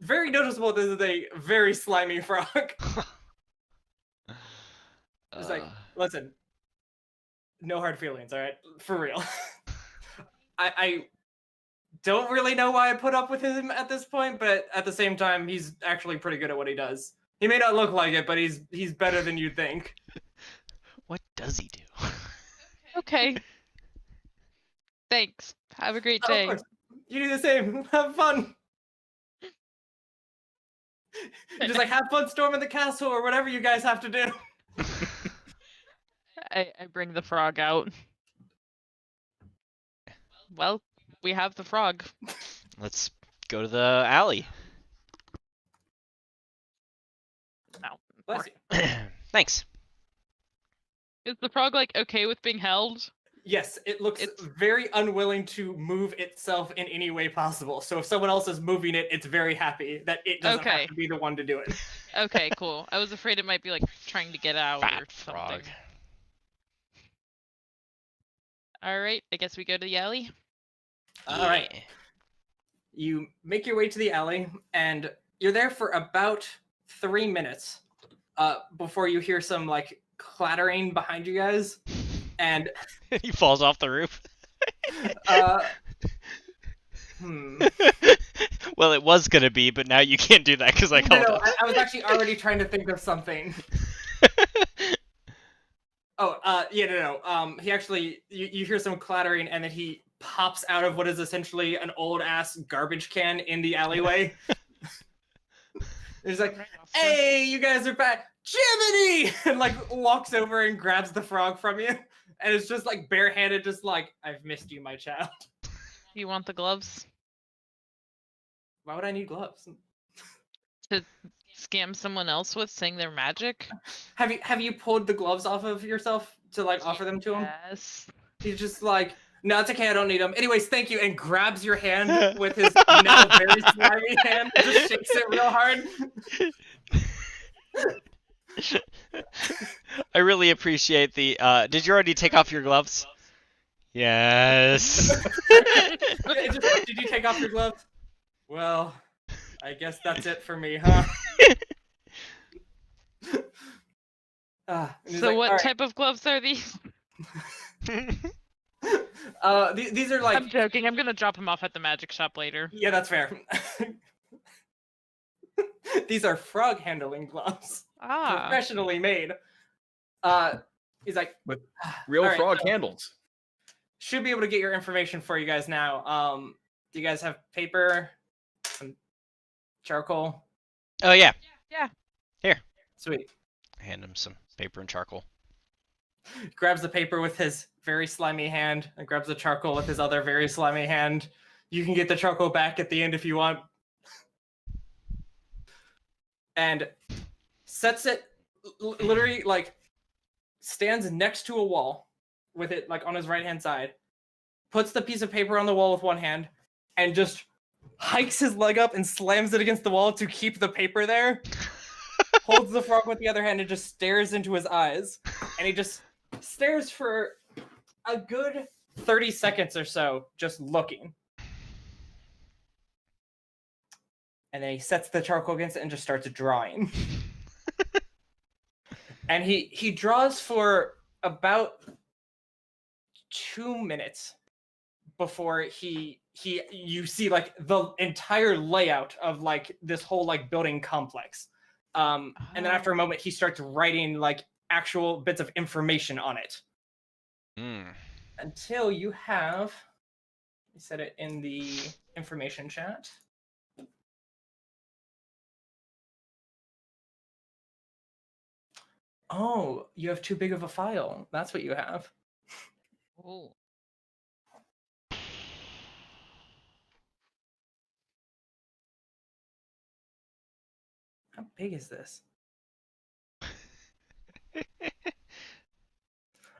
very noticeable. This is a very slimy frog. It's like, listen, no hard feelings, all right? For real. I don't really know why I put up with him at this point, but at the same time, he's actually pretty good at what he does. He may not look like it, but he's better than you think. What does he do? Okay. Thanks. Have a great Of day. course, you do the same. Have fun. Just like have fun storming the castle or whatever you guys have to do. I bring the frog out. Well, we have the frog. Let's go to the alley. Bless you. Thanks. Is the frog like okay with being held? Yes, it looks It's- very unwilling to move itself in any way possible. So if someone else is moving it, it's very happy that it doesn't have Okay. to be the one to do it. Okay, cool. I was afraid it might be like trying to get out or Fat frog. something. All right, I guess we go to the alley. All right. You make your way to the alley, and you're there for about 3 minutes before you hear some like clattering behind you guys, and He falls off the roof. Well, it was gonna be, but now you can't do that because I called No, it. I was actually already trying to think of something. Oh, yeah, no. He actually, you hear some clattering, and then he pops out of what is essentially an old ass garbage can in the alleyway. He's like, "Hey, you guys are back, Jiminy!" and like walks over and grabs the frog from you, and it's just like barehanded, just like, "I've missed you, my child." You want the gloves Why would I need gloves? to scam someone else with, saying they're magic? Have you pulled the gloves off of yourself to like offer them to him? Yes. He's just like, "No, it's okay, I don't need them. Anyways, thank you," and grabs your hand with his now very slimy hand, just shakes it real hard. I really appreciate the. Did you already take off your gloves? Yes. It just, "Did you take off your gloves?" "Well, I guess that's it for me, huh?" And he's So like, what "All right." type of gloves are these? These are like, I'm joking. I'm gonna drop them off at the magic shop later. yeah, that's fair. These are frog handling gloves, Ah. professionally made. He's like, With real all right, frog so handles. should be able to get your information for you guys now. Do you guys have paper, some charcoal? Oh yeah. Yeah. Here. Sweet. Hand him some paper and charcoal. Grabs the paper with his very slimy hand and grabs the charcoal with his other very slimy hand. You can get the charcoal back at the end if you want. And sets it, literally like stands next to a wall with it like on his right hand side, puts the piece of paper on the wall with one hand, and just hikes his leg up and slams it against the wall to keep the paper there. Holds the frog with the other hand and just stares into his eyes. And he just stares for a good 30 seconds or so, just looking. And then he sets the charcoal against it and just starts drawing. And he draws for about 2 minutes before you see like the entire layout of like this whole like building complex. And then after a moment he starts writing like actual bits of information on it. Until you have, I said it in the information chat. Oh, you have too big of a file. That's what you have. Oh. How big is this? I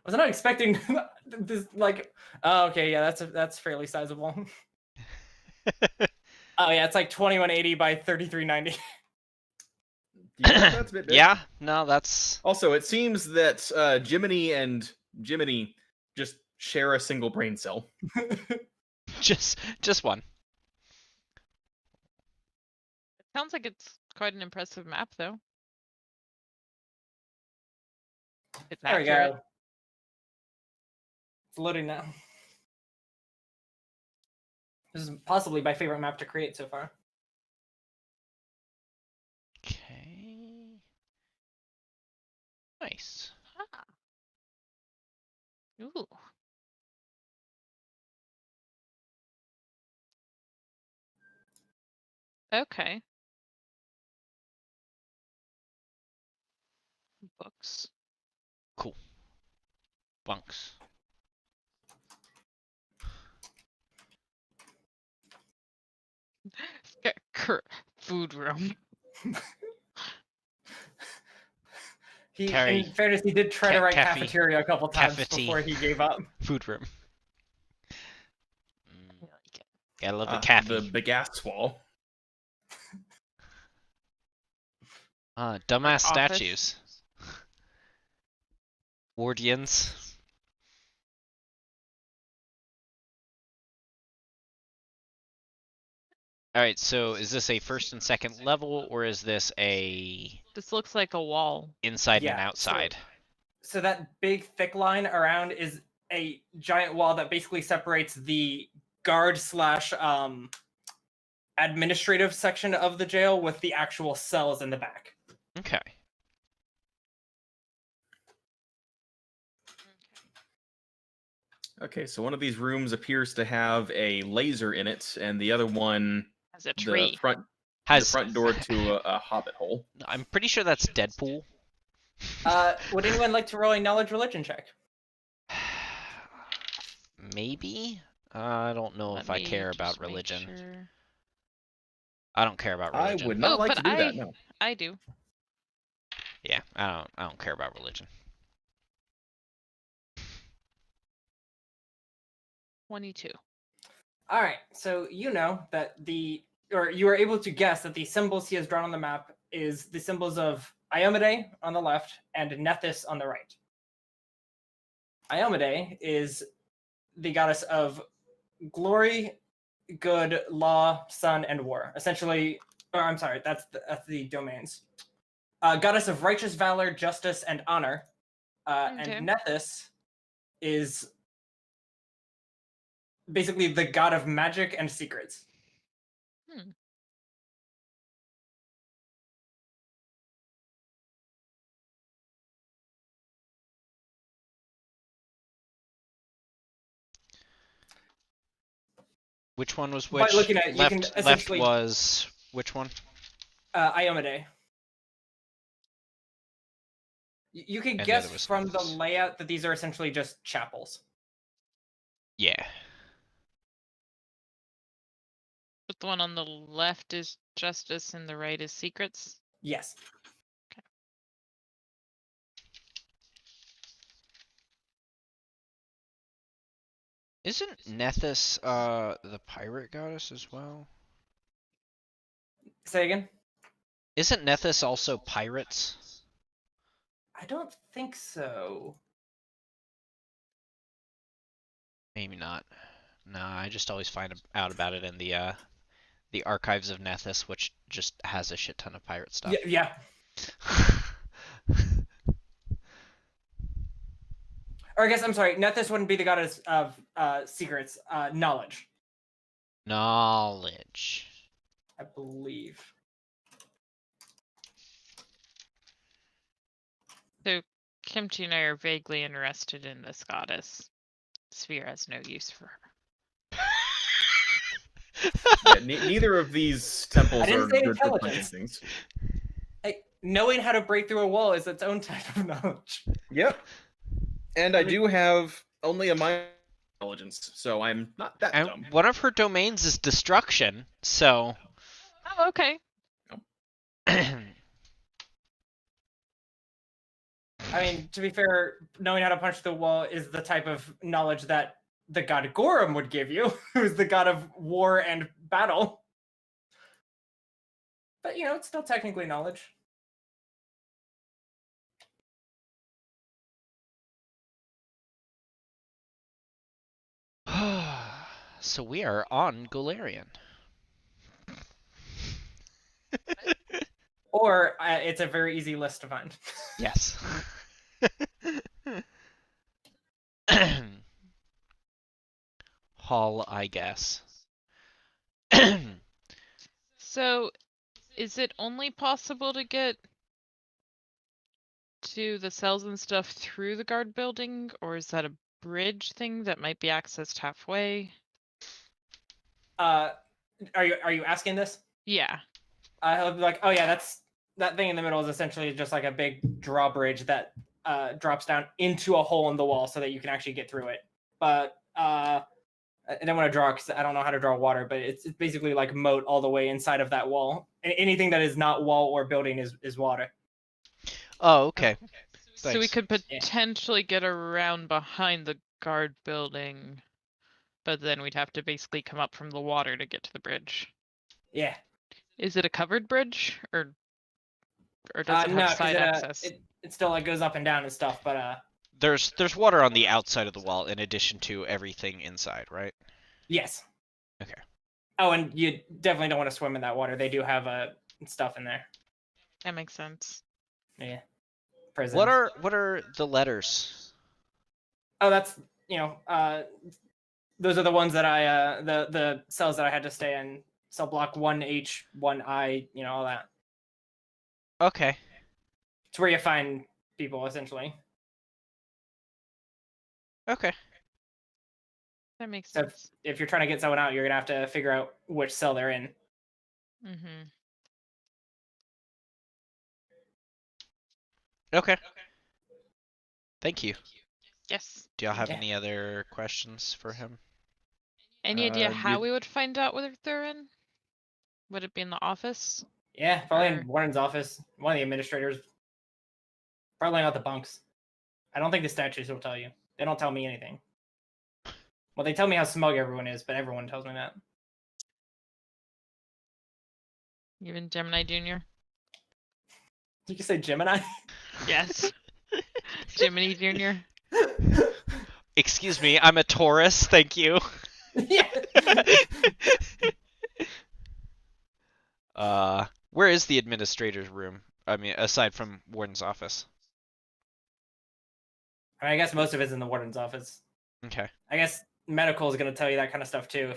was not expecting this. Like, oh, okay, yeah, that's fairly sizable. Oh yeah, it's like 2180 by 3390. Yeah, that's a bit big. Yeah. No, that's. Also, it seems that Jiminy and Jiminy just share a single brain cell. Just one. It sounds like it's quite an impressive map, though. It's There we accurate. go. It's loading now. This is possibly my favorite map to create so far. Okay. Nice. Ah. Ooh. Okay. Books. Cool. Bunks. Food room. Carry- in fairness, he did try to write cafe- cafeteria a couple times cafeti. before he gave up. Food room. I like it. Gotta love a cafe. The gas wall. Dumbass Like office. statues. Wardians. Alright, so is this a first and second level, or is this a This looks like a wall. inside and Yeah, so- outside? So that big thick line around is a giant wall that basically separates the guard slash administrative section of the jail with the actual cells in the back. Okay. Okay, so one of these rooms appears to have a laser in it, and the other one, As a tree. the front Has the front door to a hobbit hole. I'm pretty sure that's Deadpool. Would anyone like to roll a knowledge religion check? Maybe? I don't know Let if I me care about just make religion. sure. I don't care about I religion. would not Oh, like but to do that. No. I do. Yeah, I don't care about religion. 22. All right, so you know that you are able to guess that the symbols he has drawn on the map is the symbols of Iomade on the left and Nethys on the right. Iomade is the goddess of glory, good, law, sun, and war. Essentially, or I'm sorry, that's the domains. Goddess of righteous valor, justice, and honor. Okay. And Nethys is basically the god of magic and secrets. Which one was By which? looking at it, you can left essentially- was which one? Iomade. You can And the guess other was from the Nethys. layout that these are essentially just chapels. Yeah. But the one on the left is justice and the right is secrets. Yes. Isn't Nethys the pirate goddess as well? Say again? Isn't Nethys also pirates? I don't think so. Maybe not. No, I just always find out about it in the archives of Nethys, which just has a shit ton of pirate stuff. Yeah. Or I guess I'm sorry. Nethys wouldn't be the goddess of secrets. Knowledge, Knowledge. I believe. So Kimchi and I are vaguely interested in this goddess. Sphere has no use for her. Yeah, neither of these temples I didn't are say good for punching intelligence. things. Like, knowing how to break through a wall is its own type of knowledge. Yep. And I do have only a minor intelligence, so I'm not that And dumb. one of her domains is destruction, so Oh, okay. I mean, to be fair, knowing how to punch the wall is the type of knowledge that the god Gorum would give you, who's the god of war and battle. But, you know, it's still technically knowledge. so we are on Golarion. Or it's a very easy list to find. Yes. Hall, I guess. So is it only possible to get to the cells and stuff through the guard building, or is that a bridge thing that might be accessed halfway? Are you asking this? Yeah. He'll be like, oh yeah, that thing in the middle is essentially just like a big drawbridge that drops down into a hole in the wall so that you can actually get through it. But I don't want to draw because I don't know how to draw water, but it's basically like moat all the way inside of that wall. Anything that is not wall or building is water. Oh, okay. So we Thanks. could Yeah. potentially get around behind the guard building, but then we'd have to basically come up from the water to get to the bridge. Yeah. Is it a covered bridge, or does it No, have side because access? it still like goes up and down and stuff, but There's water on the outside of the wall in addition to everything inside, right? yes. Okay. Oh, and you definitely don't want to swim in that water. They do have stuff in there. That makes sense. Yeah. Prisons. What are the letters? Oh, that's those are the ones that I the cells that I had to stay in. Cell block 1H, 1I, all that. Okay. It's where you find people essentially. Okay. That makes So sense. if you're trying to get someone out, you're gonna have to figure out which cell they're in. Mm-hmm. Okay. Thank you. Yes. Do y'all have Yeah. any other questions for him? Any idea how you- we would find out whether they're in? Would it be in the office? Yeah, probably Or- in Warren's office. One of the administrators. Probably not the bunks. I don't think the statues will tell you. They don't tell me anything. Well, they tell me how smug everyone is, but everyone tells me that. Even Gemini Jr.? Did you say Gemini? Yes. Jiminy Jr. Excuse me, I'm a Taurus, thank you. Yeah. Where is the administrator's room? I mean, aside from Warden's office. I guess most of it's in the warden's office. Okay. I guess medical is going to tell you that kind of stuff too.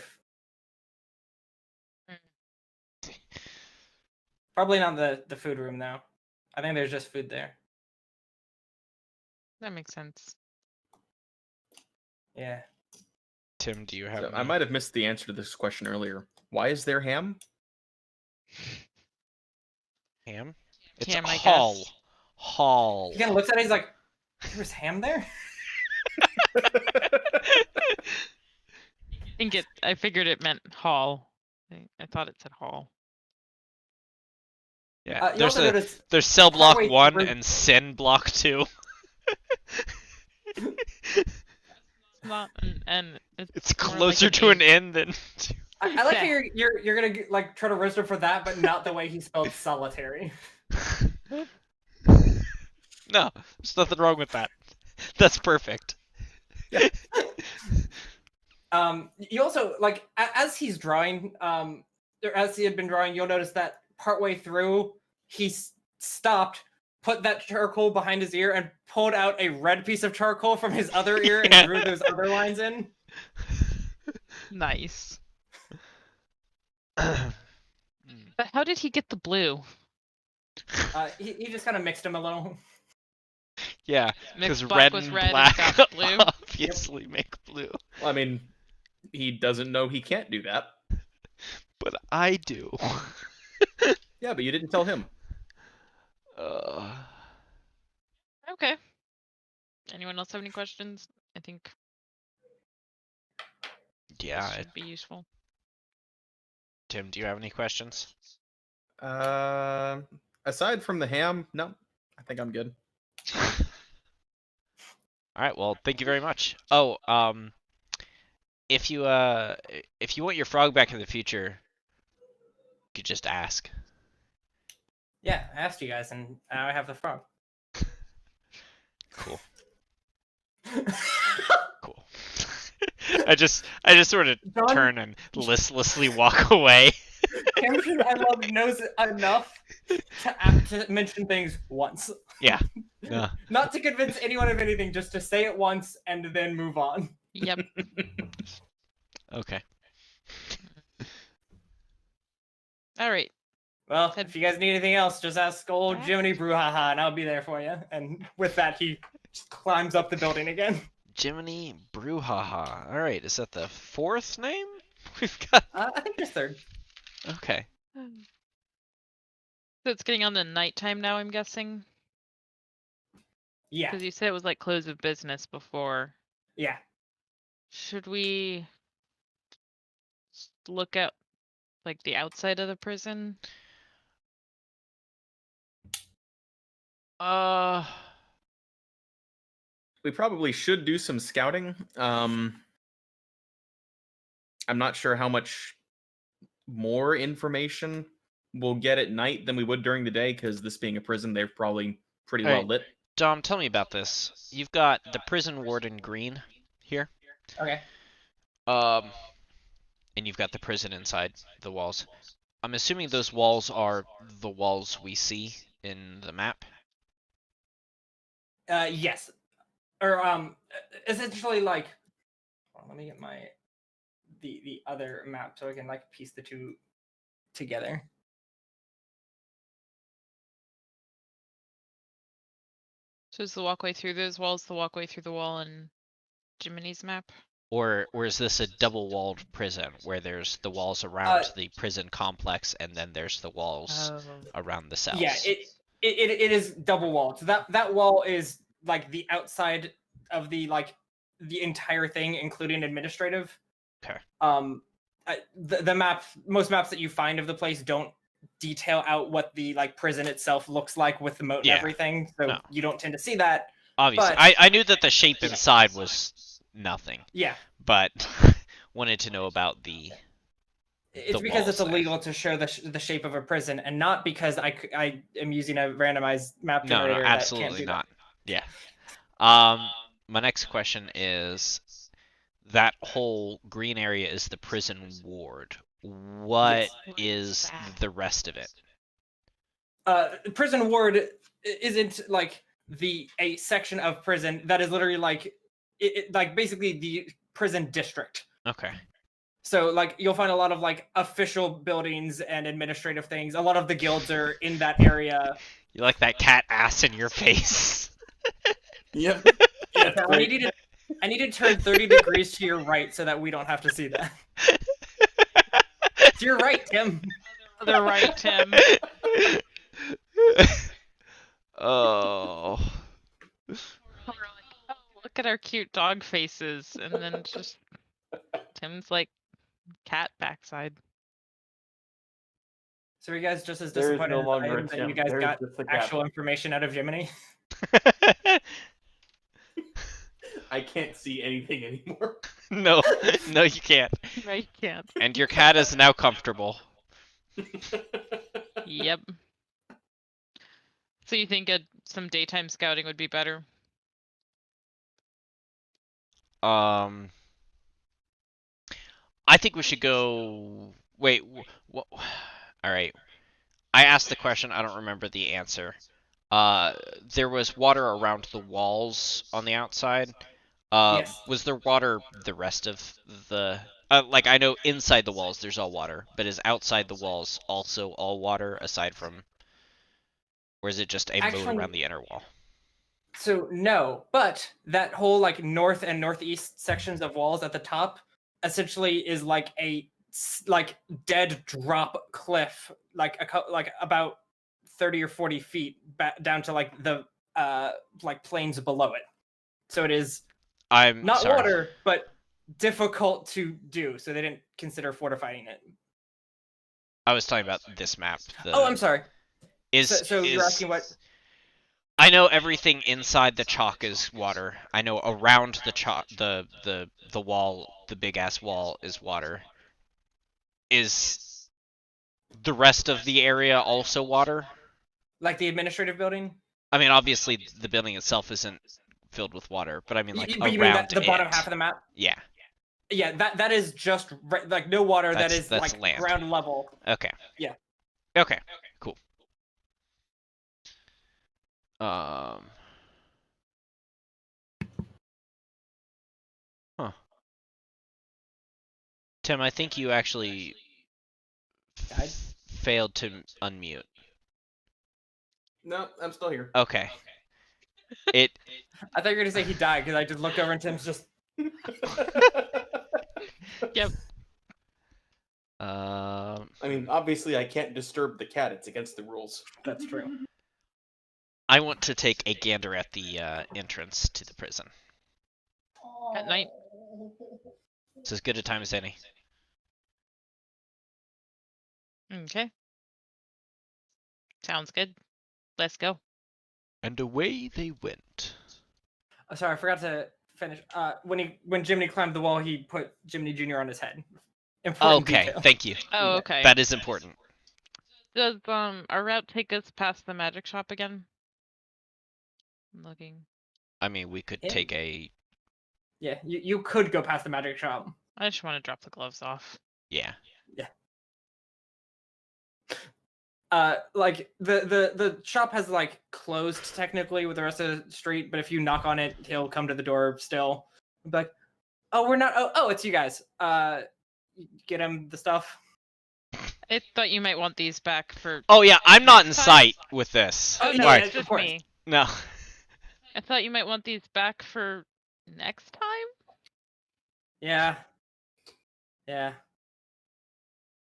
Probably not the food room though. I think there's just food there. That makes sense. Yeah. Tim, do you have So any? I might have missed the answer to this question earlier. Why is there ham? Ham? It's Ham, I hall. guess. Hall. He kind of looks at it. He's like, "There's ham there." I figured it meant hall. I thought it said hall. Yeah. You also notice There's cell block partway 1 through- and sen block 2. Not an It's more like closer an to an eight. N than. I like how you're gonna like try to roast him for that, but not the way he spelled solitary. No, there's nothing wrong with that. That's perfect. You also like as he's drawing, or as he had been drawing, you'll notice that partway through he stopped, put that charcoal behind his ear, and pulled out a red piece of charcoal from his other ear and drew those other lines in. Nice. But how did he get the blue? He just kind of mixed them a little. Yeah, Mixed because block red was and red and black got blue? obviously make blue. Well, I mean, he doesn't know he can't do that. But I do. Yeah, but you didn't tell him. Okay. Anyone else have any questions? I think Yeah, this should be useful. Tim, do you have any questions? Aside from the ham, no, I think I'm good. All right, well, thank you very much. Oh, if you want your frog back in the future, you could just ask. Yeah, I asked you guys, and now I have the frog. Cool. Cool. I just sort of John? turn and listlessly walk away. Cameron, I love, knows enough to mention things once. Yeah. No. Not to convince anyone of anything, just to say it once and then move on. Yep. Okay. All right. Well, if you guys need anything else, just ask old Alright. Jiminy Brouhaha, and I'll be there for you. And with that, he just climbs up the building again. Jiminy Brouhaha. All right, is that the fourth name we've got? I think just third. Okay. So it's getting on the nighttime now, I'm guessing? Yeah, Because you said it was like close of business before. yeah. Should we look at like the outside of the prison? We probably should do some scouting. I'm not sure how much more information we'll get at night than we would during the day, because this being a prison, they're probably pretty well Alright. lit. Dom, tell me about this. You've got the prison warden green here. Okay. And you've got the prison inside the walls. I'm assuming those walls are the walls we see in the map. Yes. Or essentially like. Hold on, let me get my the other map so I can like piece the two together. So is the walkway through those walls the walkway through the wall in Jiminy's map? Or is this a double-walled prison where there's the walls around the prison complex and then there's the walls around the cells? Yeah, it is double walled. So that wall is like the outside of the entire thing, including administrative. Okay. The map, most maps that you find of the place don't detail out what the like prison itself looks like with the moat and everything, so you don't tend to see that. Obviously, but, I knew that the shape inside was nothing. Yeah. But wanted to know about the. It's because it's illegal to show the shape of a prison, and not because I am using a randomized map generator. No, absolutely not. Yeah. My next question is, that whole green area is the prison ward. What is the rest of it? Prison ward isn't like a section of prison that is literally like like basically the prison district. Okay. So like you'll find a lot of like official buildings and administrative things. A lot of the guilds are in that area. You like that cat ass in your face? Yep. Yeah, I need to turn 30 degrees to your right so that we don't have to see that. To your right, Tim. To the right, Tim. Oh. Look at our cute dog faces, and then just Tim's like cat backside. So are you guys just as disappointed as I am that you guys got actual information out of Jiminy? I can't see anything anymore. No, you can't. No, you can't. And your cat is now comfortable. Yep. So you think some daytime scouting would be better? I think we should go. Wait. All right. I asked the question. I don't remember the answer. There was water around the walls on the outside. Yes. Was there water the rest of the? Like I know inside the walls there's all water, but is outside the walls also all water aside from? Or is it just a moat around the inner wall? So no, but that whole like north and northeast sections of walls at the top essentially is like a dead drop cliff, like about 30 or 40 feet back down to like the plains below it. So it is not water, but difficult to do. So they didn't consider fortifying it. I was talking about this map. I'm sorry. So you're asking what? I know everything inside the chalk is water. I know around the chalk, the wall, the big ass wall is water. Is the rest of the area also water? Like the administrative building? I mean, obviously the building itself isn't filled with water, but I mean like but you around mean the bottom half of the map? Yeah. Yeah, that is just like no water. That's like land. ground level. Okay. Yeah. Okay. Cool. Huh. Tim, I think you actually failed to unmute. No, I'm still here. Okay. I thought you were gonna say he died because I just looked over and Tim's just. Yep. I mean, obviously, I can't disturb the cat. It's against the rules. That's true. I want to take a gander at the entrance to the prison. At night. It's as good a time as any. Okay. Sounds good. Let's go. And away they went. Oh, sorry, I forgot to finish. When Jiminy climbed the wall, he put Jiminy Jr. on his head. Important Okay, detail. thank you. Oh, okay. That is important. Does our route take us past the magic shop again? I'm looking. I mean, we could Yeah. take a... Yeah, you could go past the magic shop. I just want to drop the gloves off. Yeah. Like the shop has like closed technically with the rest of the street, but if you knock on it, he'll come to the door still. Be like, oh, we're not. Oh, it's you guys. Get him the stuff. I thought you might want these back for. Oh yeah, I'm not in Next time? sight with this. Oh yeah, no, Alright. it's of just course. me. No. I thought you might want these back for next time. Yeah.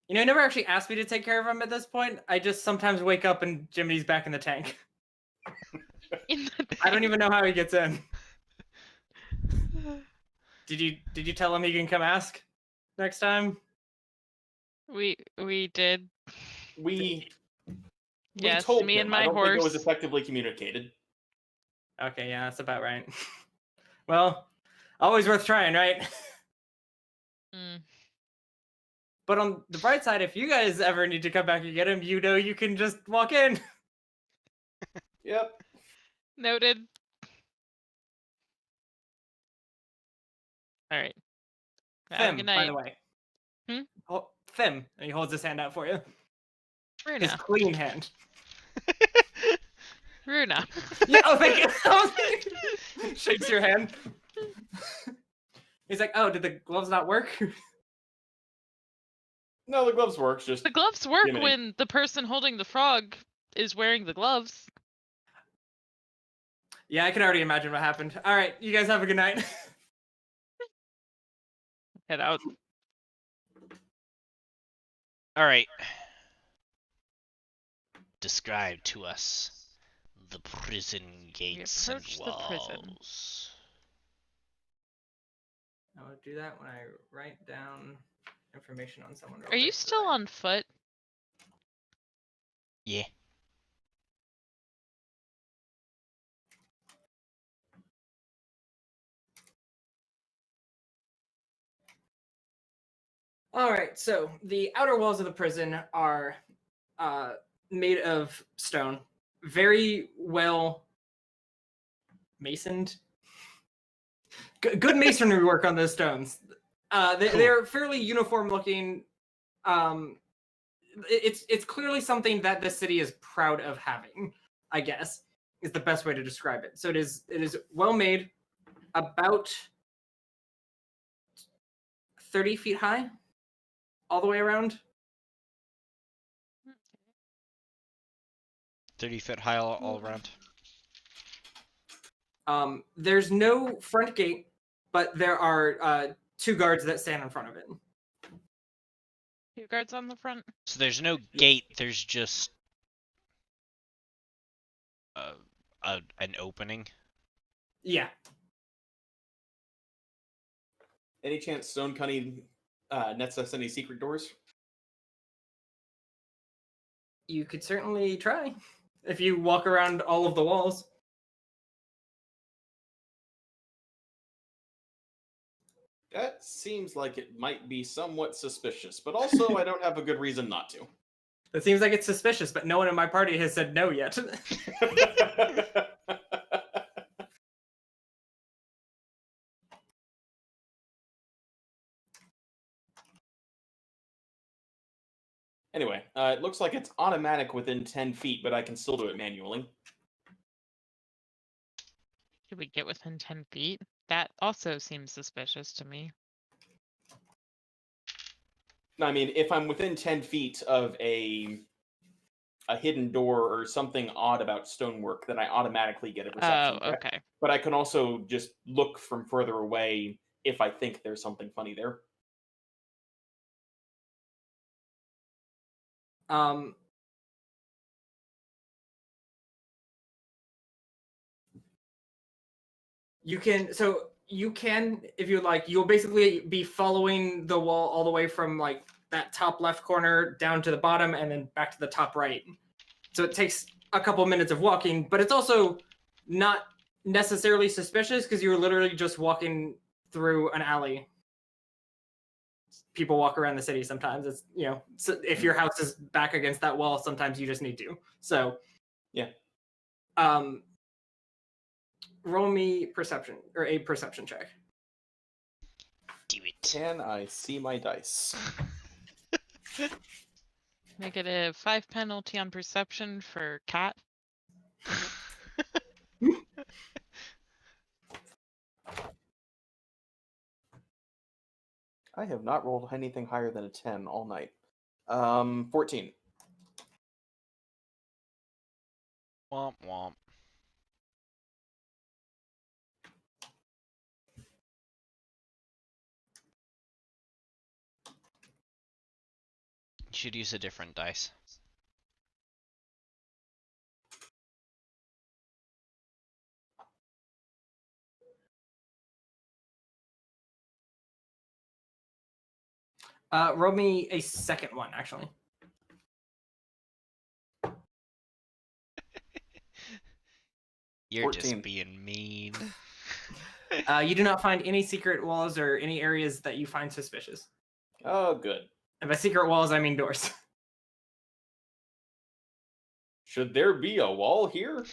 You know, he never actually asked me to take care of him at this point. I just sometimes wake up and Jiminy's back in the tank. I don't even know how he gets in. Did you tell him he can come ask next time? We did. We Yes, told me him. and my I don't think it was horse. effectively communicated. Okay, yeah, that's about right. Well, always worth trying, right? Mm. But on the bright side, if you guys ever need to come back and get him, you know you can just walk in. Yep. Noted. All right. Have a Thim, good by night. the way. Hmm? Thim, and he holds his hand out for you. His Runa. clean hand. Runa. Yeah, oh, thank you. Shakes your hand. He's like, oh, did the gloves not work? No, the gloves work. Just The gloves work Jiminy. when the person holding the frog is wearing the gloves. Yeah, I can already imagine what happened. All right, you guys have a good night. Head out. Alright. Describe to us the prison gates and approach the walls. prison. I will do that when I write down information on someone. real Are you quick, so still I- on foot? Yeah. All right, so the outer walls of the prison are made of stone, very well masoned. Good masonry work on those stones. They're fairly uniform looking. It's clearly something that the city is proud of having, I guess, is the best way to describe it. So it is well made, about 30 feet high, all the way around. 30 foot high all around. There's no front gate, but there are 2 guards that stand in front of it. 2 guards on the front. So there's no gate, there's just an opening. Yeah. any chance Stone Cunning nets us any secret doors? You could certainly try if you walk around all of the walls. That seems like it might be somewhat suspicious, but also I don't have a good reason not to. That seems like it's suspicious, but no one in my party has said no yet. Anyway, it looks like it's automatic within 10 feet, but I can still do it manually. Did we get within 10 feet? That also seems suspicious to me. I mean, if I'm within 10 feet of a hidden door or something odd about stonework, then I automatically get a perception Oh, check. okay. But I can also just look from further away if I think there's something funny there. You can, if you like, you'll basically be following the wall all the way from like that top left corner down to the bottom and then back to the top right. So it takes a couple minutes of walking, but it's also not necessarily suspicious because you were literally just walking through an alley. People walk around the city sometimes. It's, you know, so if your house is back against that wall, sometimes you just need to. So, Yeah. Roll me perception, or a perception check. Do it. Can I see my dice? Negative 5 penalty on perception for cat. I have not rolled anything higher than a 10 all night. 14. Womp womp. You should use a different dice. Roll me a second one, actually. You're 14. just being mean. You do not find any secret walls or any areas that you find suspicious. Oh, good. And by secret walls, I mean doors. Should there be a wall here?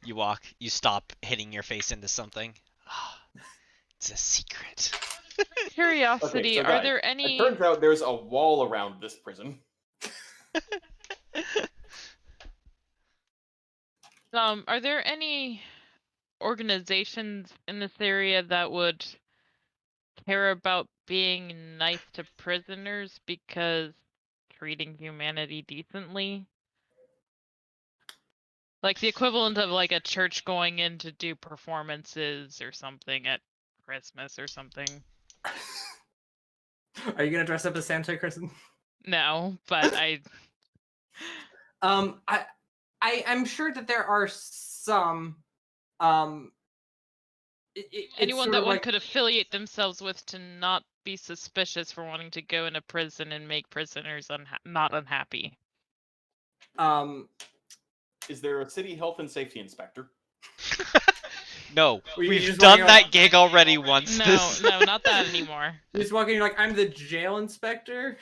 You stop hitting your face into something. It's a secret. Curiosity, Okay, so are guys, there It any... turns out there's a wall around this prison. Are there any organizations in this area that would care about being nice to prisoners because treating humanity decently? Like the equivalent of like a church going in to do performances or something at Christmas or something. Are you gonna dress up as Santa, Kristen? No, but I'm sure that there are some. It's anyone sort that of one like, could affiliate themselves with to not be suspicious for wanting to go into prison and make prisoners not unhappy. Is there a city health and safety inspector? No, Were you we've just done walking that gig already once. No, not that anymore. You're just walking, you're like, I'm the jail inspector.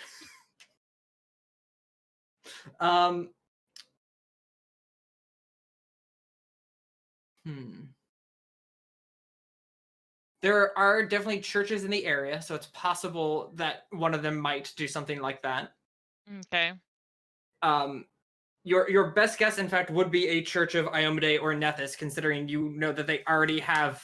There are definitely churches in the area, so it's possible that one of them might do something like that. Okay. Your best guess, in fact, would be a Church of Iomade or Nethys, considering you know that they already have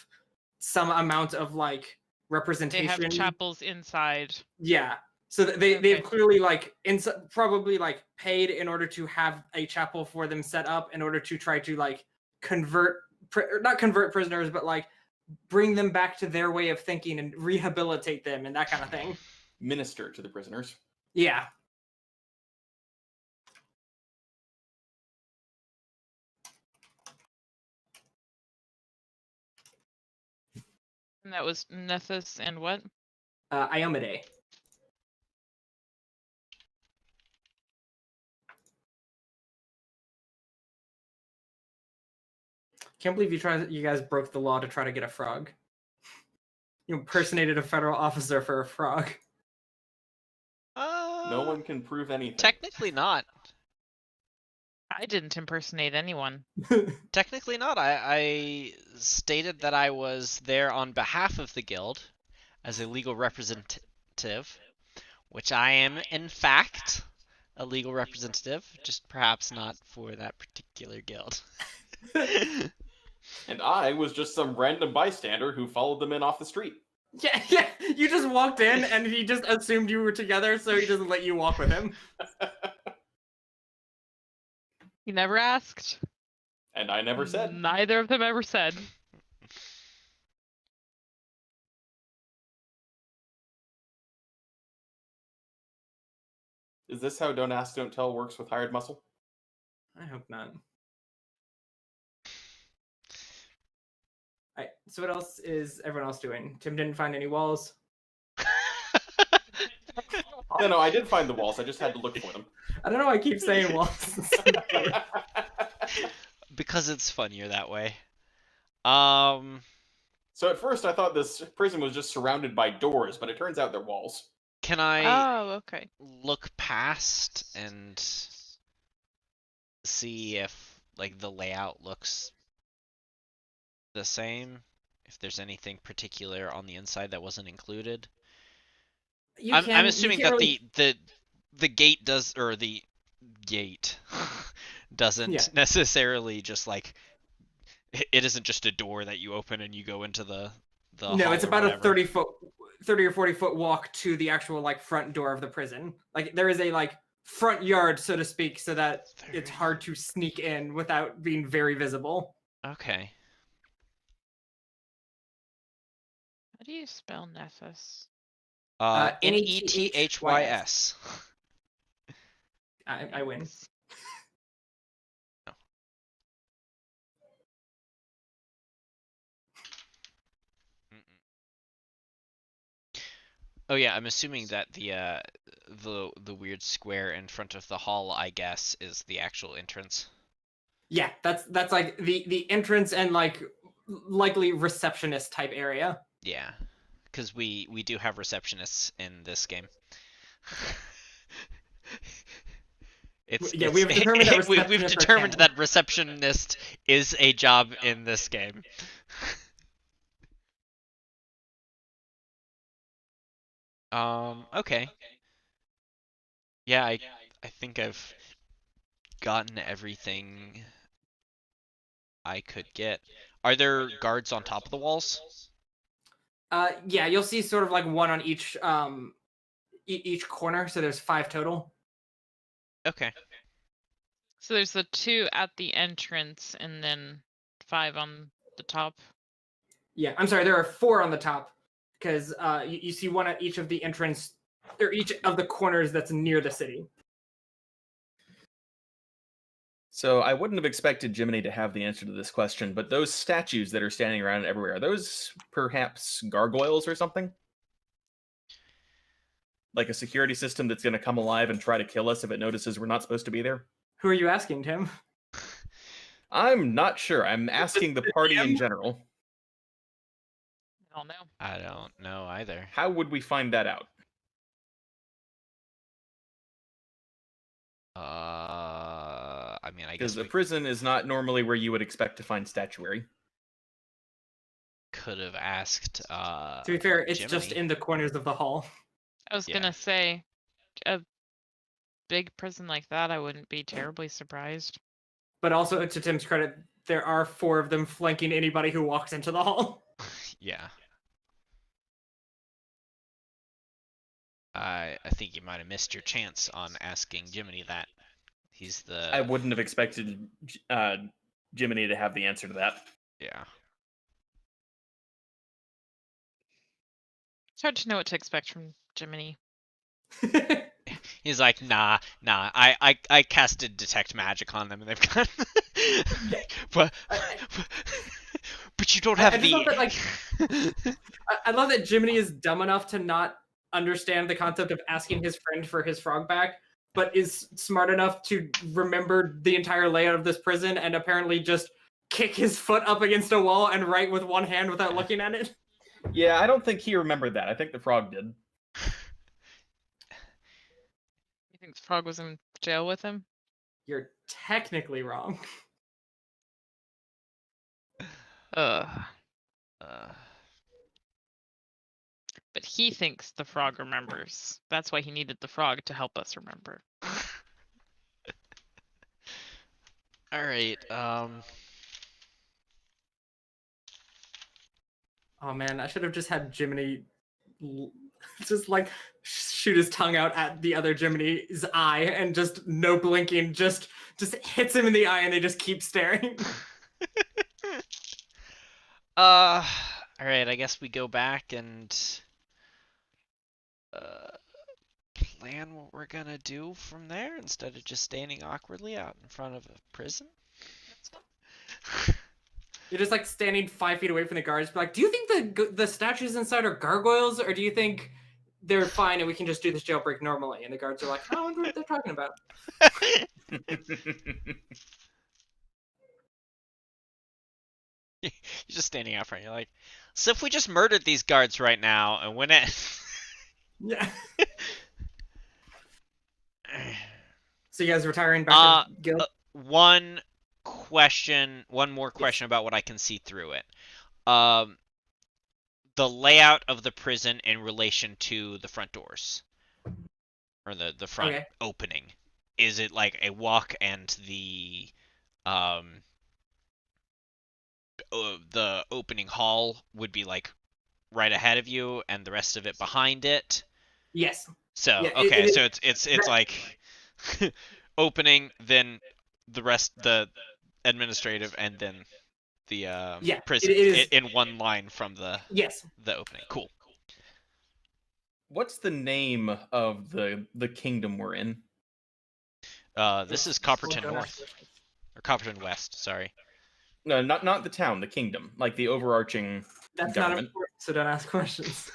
some amount of like representation. They have chapels inside. Yeah, so they've clearly like probably like paid in order to have a chapel for them set up in order to try to like not convert prisoners, but like bring them back to their way of thinking and rehabilitate them and that kind of thing. Minister to the prisoners. Yeah. And that was Nethys and what? Iomade. Can't believe you guys broke the law to try to get a frog. You impersonated a federal officer for a frog. No one can prove anything. Technically not. I didn't impersonate anyone. Technically not. I stated that I was there on behalf of the guild as a legal representative, which I am in fact a legal representative, just perhaps not for that particular guild. And I was just some random bystander who followed them in off the street. Yeah. You just walked in and he just assumed you were together, so he doesn't let you walk with him. He never asked. And I never said. Neither of them ever said. Is this how Don't Ask, Don't Tell works with hired muscle? I hope not. Alright, so what else is everyone else doing? Tim didn't find any walls. No, I did find the walls. I just had to look for them. I don't know why I keep saying walls. Because it's funnier that way. So at first I thought this prison was just surrounded by doors, but it turns out they're walls. Can I Oh, okay. look past and see if like the layout looks the same? If there's anything particular on the inside that wasn't included? I'm assuming that really... the gate does, or the gate doesn't necessarily just like, it isn't just a door that you open and you go into the No, hall it's or about whatever. a 30 or 40 foot walk to the actual like front door of the prison. Like there is a like front yard, so to speak, so that it's hard to sneak in without being very visible. Okay. How do you spell Nessus? Nethys. I win. Oh yeah, I'm assuming that the weird square in front of the hall, I guess, is the actual entrance. Yeah, that's like the entrance and like likely receptionist type area. Yeah, because we do have receptionists in this game. We've determined that we've determined that receptionist is a job in this game. Okay. Yeah, I think I've gotten everything I could get. Are there guards on top of the walls? Yeah, you'll see sort of like one on each each corner, so there's 5 total. Okay. So there's the 2 at the entrance and then 5 on the top. Yeah, I'm sorry, there are 4 on the top because you see one at each of the entrance or each of the corners that's near the city. So I wouldn't have expected Jiminy to have the answer to this question, but those statues that are standing around everywhere, are those perhaps gargoyles or something? Like a security system that's going to come alive and try to kill us if it notices we're not supposed to be there? Who are you asking, Tim? I'm not sure. I'm asking the party in general. I don't know. I don't know either. How would we find that out? I mean, I guess Because the prison is not normally where you would expect to find statuary. Could have asked. To be fair, it's Jiminy. just in the corners of the hall. I was gonna say, a big prison like that, I wouldn't be terribly surprised. But also, to Tim's credit, there are 4 of them flanking anybody who walks into the hall. Yeah. I think you might have missed your chance on asking Jiminy that. He's the... I wouldn't have expected Jiminy to have the answer to that. Yeah. It's hard to know what to expect from Jiminy. He's like, nah. I casted detect magic on them, and they've got. but you don't have I love that Jiminy is dumb enough to not understand the concept of asking his friend for his frog back, but is smart enough to remember the entire layout of this prison and apparently just kick his foot up against a wall and write with one hand without looking at it. Yeah, I don't think he remembered that. I think the frog did. You think the frog was in jail with him? You're technically wrong. But he thinks the frog remembers. That's why he needed the frog to help us remember. Alright, Oh man, I should have just had Jiminy just like shoot his tongue out at the other Jiminy's eye and just no blinking, just hits him in the eye and they just keep staring. Alright, I guess we go back and plan what we're gonna do from there instead of just standing awkwardly out in front of a prison. You're just like standing 5 feet away from the guards, but like, do you think the statues inside are gargoyles, or do you think they're fine and we can just do this jailbreak normally. And the guards are like, I wonder what they're talking about. You're just standing out front. You're like, so if we just murdered these guards right now and went in. Yeah. So you guys retiring back to guild? One more question about what I can see through it. The layout of the prison in relation to the front doors. Or the front opening. Is it like a walk and the opening hall would be like right ahead of you and the rest of it behind it? Yes. So Yeah, okay, so it's like opening, then the rest, the administrative, and then the prison in one line from the opening. Cool. What's the name of the kingdom we're in? This is Copperton North or Copperton West. Sorry. No, not the town, the kingdom, like the overarching That's government. not important, so don't ask questions.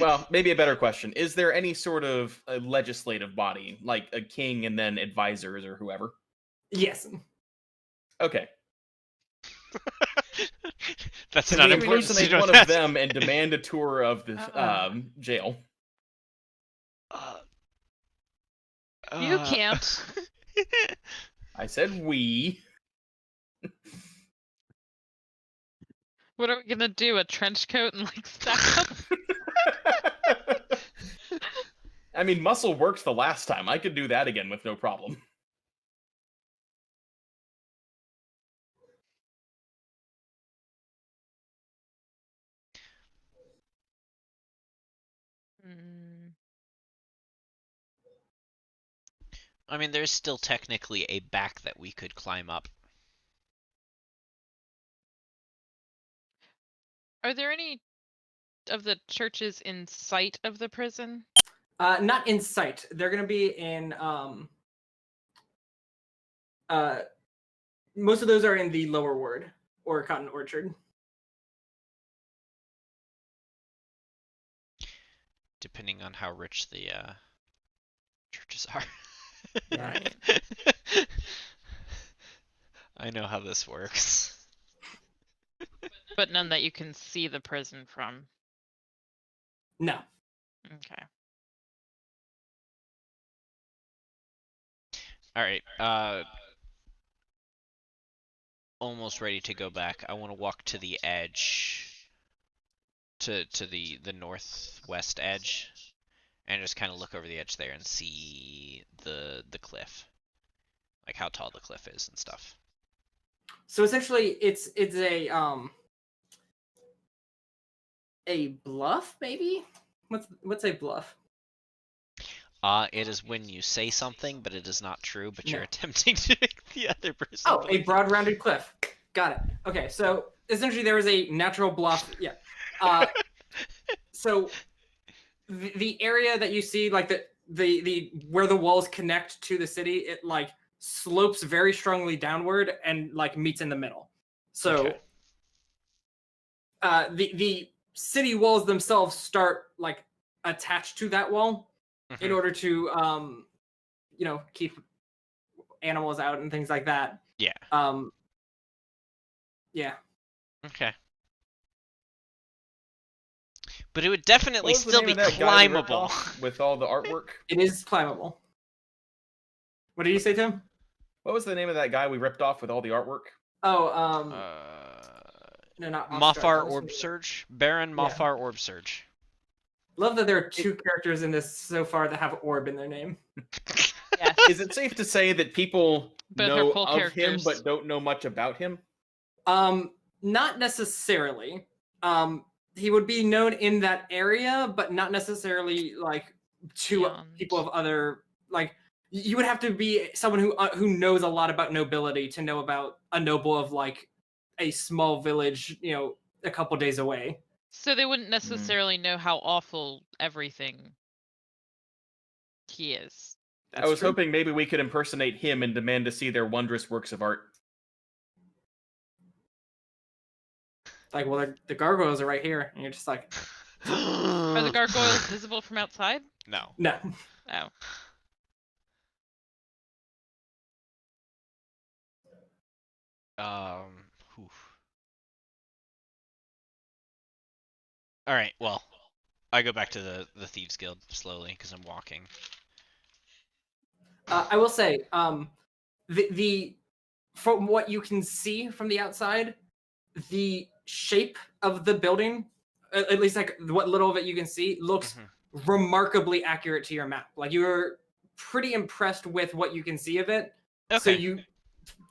Well, maybe a better question. Is there any sort of a legislative body, like a king and then advisors or whoever? Yes. Okay. That's Can not we important. impersonate one of them and demand a tour of the jail? You can't. I said we. What are we gonna do? A trench coat and like stack up? I mean, muscle worked the last time. I could do that again with no problem. I mean, there's still technically a back that we could climb up. Are there any of the churches in sight of the prison? Not in sight. They're going to be in most of those are in the lower ward or Cotton Orchard. Depending on how rich the churches are. Right. I know how this works. But none that you can see the prison from. No. Okay. All right. Almost ready to go back. I want to walk to the edge, to the northwest edge, and just kind of look over the edge there and see the cliff, like how tall the cliff is and stuff. So essentially, it's a bluff, maybe. What's a bluff? It is when you say something, but it is not true, but you're attempting to make the other person. Oh, a broad rounded cliff. Got it. Okay, so essentially there is a natural bluff. Yeah. So the area that you see, like the where the walls connect to the city, it like slopes very strongly downward and like meets in the middle. So the city walls themselves start like attached to that wall in order to keep animals out and things like that. Yeah. Yeah. Okay. But it would definitely still be climbable. With all the artwork? It is climbable. What did you say, Tim? What was the name of that guy we ripped off with all the artwork? Oh, no, not Moffar Orb Surge? Baron Moffar Orb Surge. Love that there are two characters in this so far that have orb in their name. Yes. Is it safe to say that people know of him but don't know much about him? Not necessarily. He would be known in that area, but not necessarily like to people of other like. You would have to be someone who knows a lot about nobility to know about a noble of like a small village, a couple days away. So they wouldn't necessarily know how awful everything he is. I was hoping maybe we could impersonate him and demand to see their wondrous works of art. Like, well, the gargoyles are right here, and you're just like, Are the gargoyles visible from outside? No. no. Oh. Oof. All right. Well, I go back to the Thieves Guild slowly because I'm walking. I will say, the from what you can see from the outside, the shape of the building, at least like what little of it you can see, looks remarkably accurate to your map. Like you're pretty impressed with what you can see of it. Okay. So you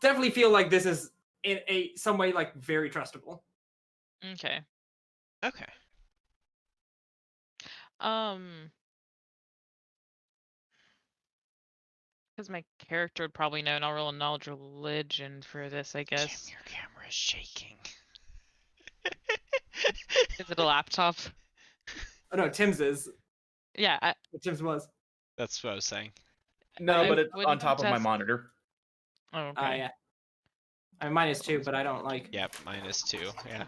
definitely feel like this is in some way like very trustable. Okay. Okay. Because my character would probably know, and I'll roll a knowledge religion for this, I guess. Tim, your camera is shaking. Is it a laptop? Oh no, Tim's is. Yeah. Tim's was. That's what I was saying. No, but it's on wouldn't top of my contest- monitor. Oh, okay. Yeah. I mean, mine is too, but I don't like. Yep, mine is too. Yeah.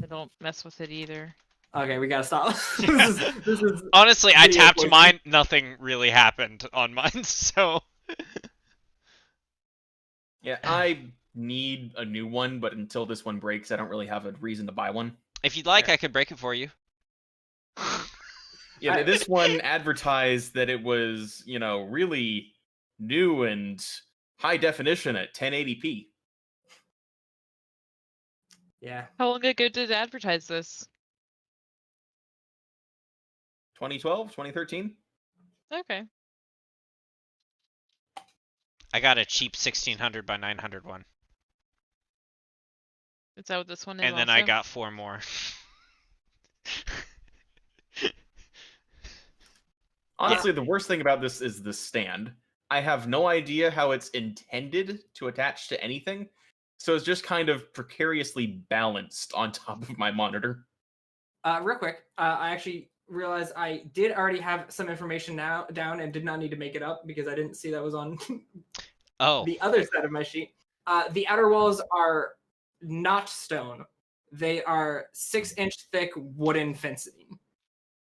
I don't mess with it either. Okay, we gotta stop. Yeah. this is Honestly, I video tapped poison. mine. Nothing really happened on mine, so. Yeah, I need a new one, but until this one breaks, I don't really have a reason to buy one. If you'd like, Yeah. I could break it for you. Yeah, this one advertised that it was, really new and high definition at 1080p. Yeah. How long ago did it advertise this? 2012, 2013? Okay. I got a cheap 1600 by 900 one. Is that what this one is? And then I got 4 more. Honestly, the worst thing about this is the stand. I have no idea how it's intended to attach to anything, so it's just kind of precariously balanced on top of my monitor. Real quick, I actually realized I did already have some information down and did not need to make it up because I didn't see that was on the other side of my sheet. The outer walls are not stone. They are 6-inch thick wooden fencing.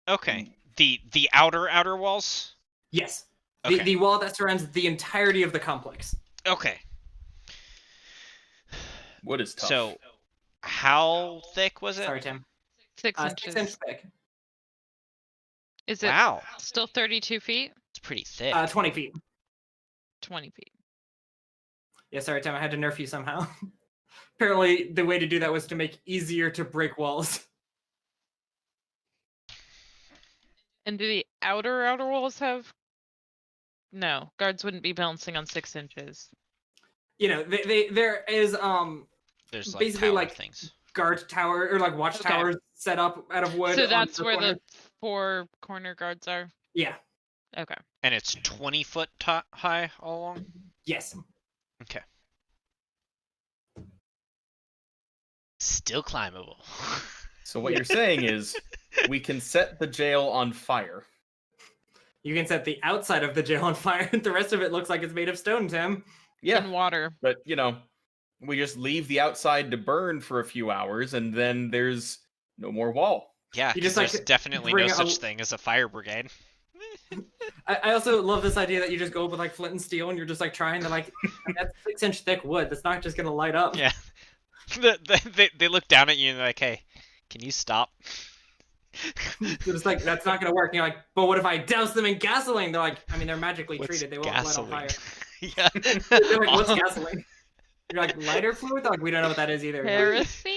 Okay. The outer walls? Yes. Okay. The wall that surrounds the entirety of the complex. Okay. Wood is tough. So, how thick was it? Sorry, Tim. 6 inches. 6 inch thick. Is it Wow. still 32 feet? It's pretty thick. 20 feet. 20 feet. Yeah, sorry, Tim. I had to nerf you somehow. Apparently, the way to do that was to make easier to break walls. And do the outer walls have? No, guards wouldn't be bouncing on 6 inches. There is There's like basically tower like things. guard tower or like watch Okay. towers set up out of wood. So on that's where corners. the 4 corner guards are? Yeah. Okay. And it's 20 foot high all along? Yes. Okay. Still climbable. So what you're saying is we can set the jail on fire. You can set the outside of the jail on fire. The rest of it looks like it's made of stone, Tim. Yeah, In water. but we just leave the outside to burn for a few hours, and then there's no more wall. Yeah, You 'cause just, like, there's definitely bring no a- such thing as a fire brigade. I also love this idea that you just go up with like flint and steel and you're just like trying to like that's 6-inch thick wood. That's not just gonna light up. Yeah. They look down at you and they're like, hey, can you stop? They're just like, that's not gonna work. And you're like, but what if I douse them in gasoline? They're like, I mean, they're magically What's treated. They won't light on fire. yeah. They're like, what's gasoline? You're like, lighter fluid? They're like, we don't know what that is either. Kerosene?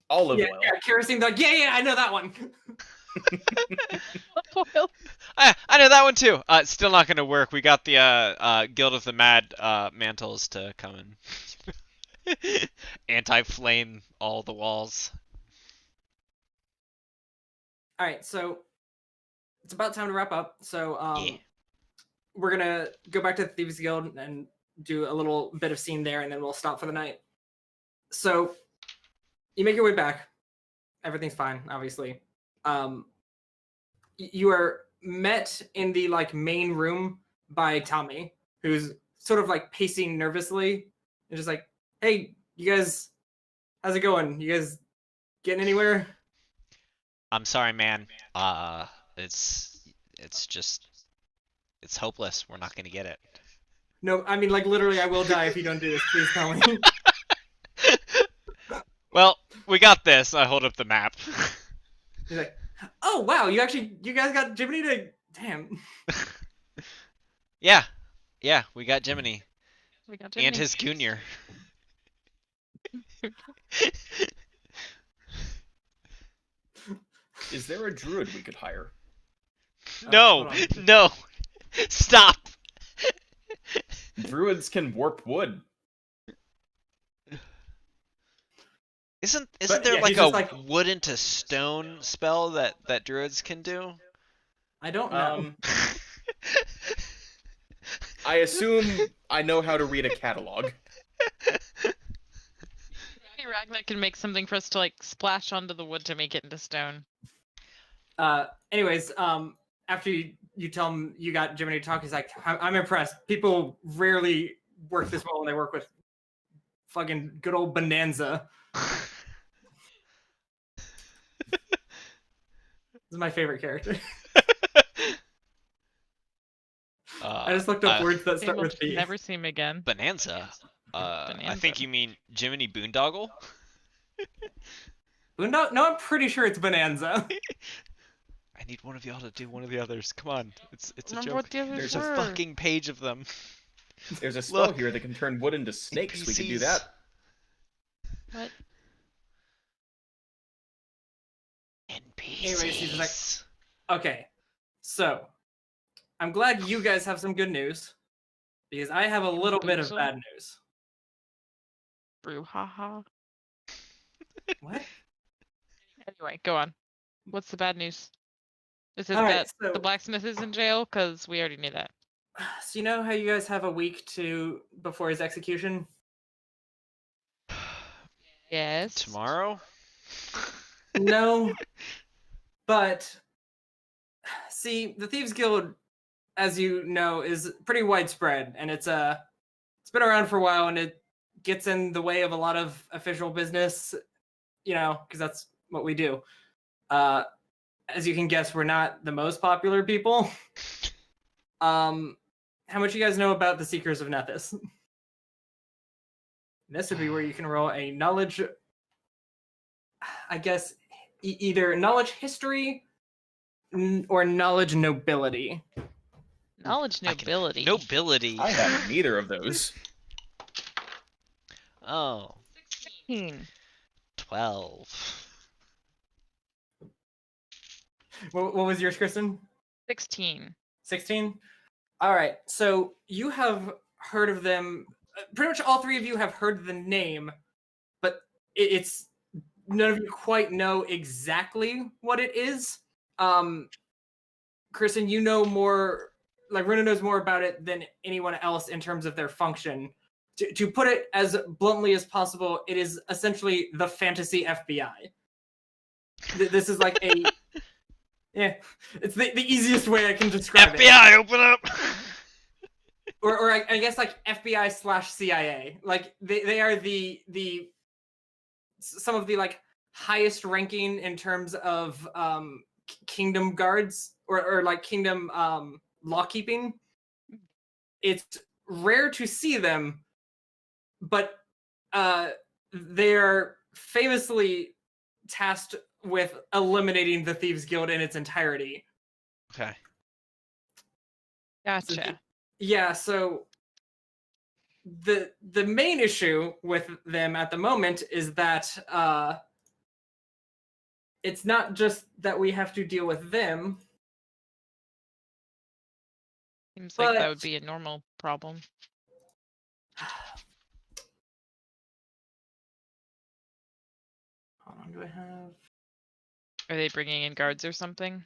Olive Yeah, oil. yeah, kerosene. They're like, yeah, I know that one. Oil. I know that one too. It's still not gonna work. We got the Guild of the Mad Mantles to come and anti-flame all the walls. All right, so it's about time to wrap up. So Yeah. we're gonna go back to the Thieves Guild and do a little bit of scene there, and then we'll stop for the night. So you make your way back. Everything's fine, obviously. You are met in the like main room by Tommy, who's sort of like pacing nervously and just like, "Hey, you guys How's it going? You guys getting anywhere? I'm sorry, man. It's just it's hopeless. We're not gonna get it. No, I mean, like, literally, I will die if you don't do this. Please tell me. Well, we got this. I hold up the map. He's like, oh, wow, you guys got Jiminy to... Damn. Yeah, we got Jiminy We got and Jiminy. his junior. Is there a druid we could hire? No, hold on. no, stop. Druids can warp wood. Isn't But, there yeah, like he's a just like- wood into stone spell that druids can do? I don't know. I assume I know how to read a catalog. Maybe Ragnar can make something for us to like splash onto the wood to make it into stone. Anyways, after you tell him you got Jiminy to talk, he's like, I'm impressed. People rarely work this well when they work with fucking good old Bonanza. This is my favorite character. I just looked up words that start We'll with B. never see him again. Bonanza. I Bonanza. think you mean Jiminy Boondoggle. No, I'm pretty sure it's Bonanza. I need one of y'all to do one of the others. Come on, it's a Remember joke. what the others There's a were. fucking page of them. There's a spell Look. here that can turn wood into snakes. We could do NPCs. that. What? NPCs. Anyways, he's just Okay, so I'm glad you guys have some good news because I have a little bit of Boozle? bad news. Brouhaha. What? Anyway, go on. What's the bad news? Is it All right, that so- the blacksmith is in jail? Because we already knew that. So you know how you guys have a week before his execution? Yes. Tomorrow? No, but see, the Thieves Guild, as you know, is pretty widespread, and it's been around for a while, and it gets in the way of a lot of official business, because that's what we do. As you can guess, we're not the most popular people. How much you guys know about the Seekers of Nethys? This would be where you can roll a knowledge, I guess, either knowledge history or knowledge nobility. Knowledge I can- nobility. Nobility. I have neither of those. Oh, 16. 12. What was yours, Kristen? 16. 16? All right. So you have heard of them. Pretty much all three of you have heard the name, but it's none of you quite know exactly what it is. Kristen, you know more. Like Runa knows more about it than anyone else in terms of their function. To put it as bluntly as possible, it is essentially the fantasy FBI. This is like a yeah. It's the easiest way I can describe it. FBI, open up! Or I guess like FBI/CIA. Like they are the some of the like highest ranking in terms of kingdom guards or like kingdom law keeping. It's rare to see them, but they're famously tasked with eliminating the Thieves Guild in its entirety. Okay. Gotcha. Yeah, so the main issue with them at the moment is that it's not just that we have to deal with them. Seems like that but- would be a normal problem. Hold on, do I have? Are they bringing in guards or something?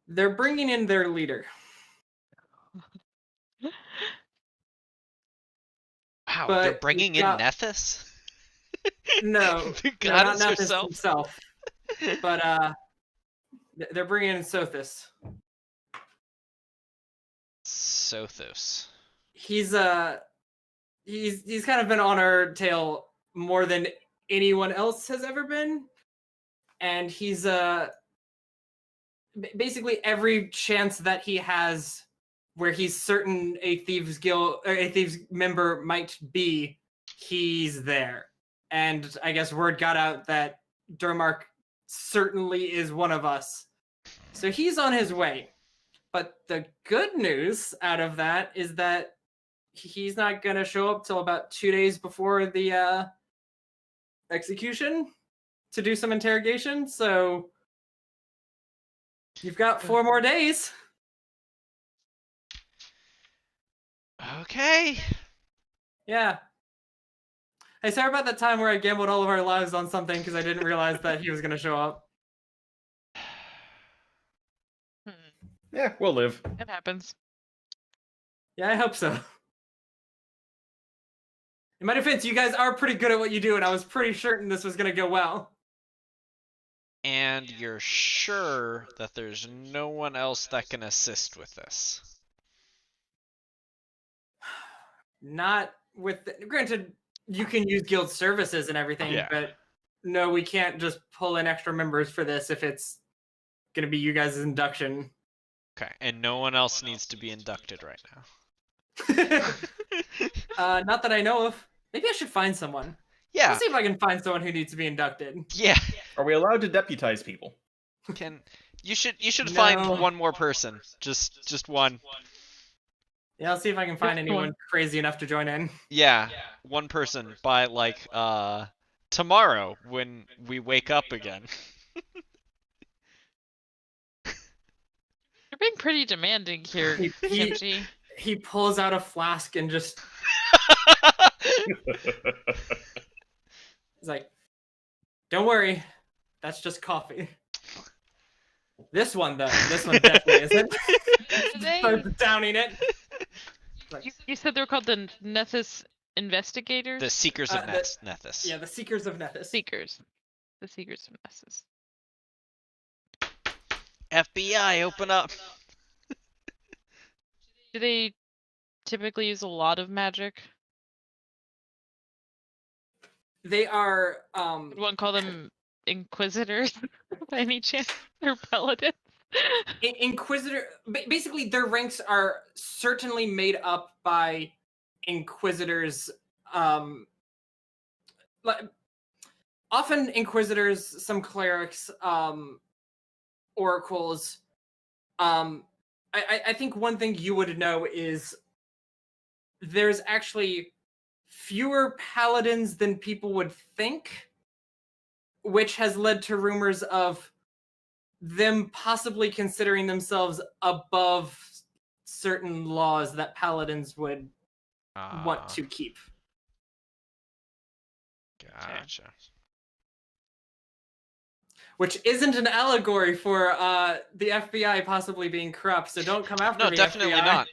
They're bringing in their leader. Wow, But they're we've bringing in got- Nethys? No, The no, not goddess Nethys herself? himself, but they're bringing in Sothis. Sothos. He's he's kind of been on our tail more than anyone else has ever been, and he's basically every chance that he has where he's certain a thieves guild or a thieves member might be, he's there. And I guess word got out that Durmark certainly is one of us, so he's on his way. But the good news out of that is that he's not gonna show up till about 2 days before the execution to do some interrogation. So you've got 4 more days. Okay. Yeah. Hey, sorry about that time where I gambled all of our lives on something because I didn't realize that he was gonna show up. Yeah, we'll live. It happens. Yeah, I hope so. In my defense, you guys are pretty good at what you do, and I was pretty certain this was gonna go well. And you're sure that there's no one else that can assist with this? Not with granted, you can use guild services and everything, Yeah. but no, we can't just pull in extra members for this if it's gonna be you guys' induction. Okay, and no one else needs to be inducted right now. Not that I know of. Maybe I should find someone. Yeah. Let's see if I can find someone who needs to be inducted. Yeah. Are we allowed to deputize people? You should No. find one more person. Just one. Yeah, I'll see if I can find Just anyone one. crazy enough to join in. Yeah, one person by like tomorrow when we wake up again. You're being pretty demanding here, Kimchi. He pulls out a flask and just he's like, "Don't worry, that's just coffee." This one though, this one definitely isn't. They- Starts downing it. You said they were called the Nethys Investigators? The Seekers of the- Nethys. Yeah, the Seekers of Nethys. Seekers. The Seekers of Nethys. FBI, open up. Do they typically use a lot of magic? They are Would one call them Inquisitors by any chance? Or Paladins? Inquisitor. Basically, their ranks are certainly made up by Inquisitors. Often Inquisitors, some clerics, oracles. I think one thing you would know is there's actually fewer paladins than people would think, which has led to rumors of them possibly considering themselves above certain laws that paladins would want to keep. Gotcha. Which isn't an allegory for the FBI possibly being corrupt, so don't come after No, me, definitely FBI. not.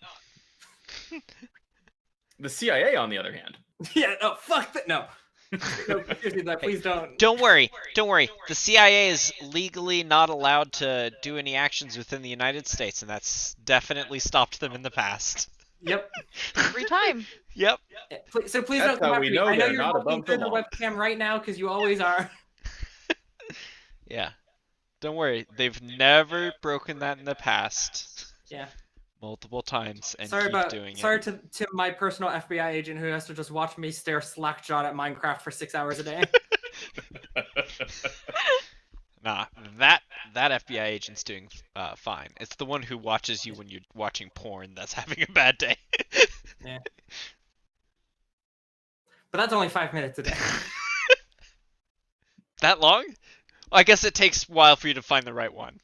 The CIA, on the other hand. Yeah, no, fuck that. No. No, seriously, that, please don't. Don't worry. The CIA is legally not allowed to do any actions within the United States, and that's definitely stopped them in the past. Yep. Every time. Yep. So please That's don't come how after we me. know I know they're you're not looking above the through the law. webcam right now because you always are. Yeah. Don't worry. They've never broken that in the past. Yeah. Multiple times and Sorry keep doing sorry it. to my personal FBI agent who has to just watch me stare slack-jawed at Minecraft for 6 hours a day. Nah, that FBI agent's doing fine. It's the one who watches you when you're watching porn that's having a bad day. Yeah. But that's only 5 minutes a day. That long? I guess it takes a while for you to find the right one.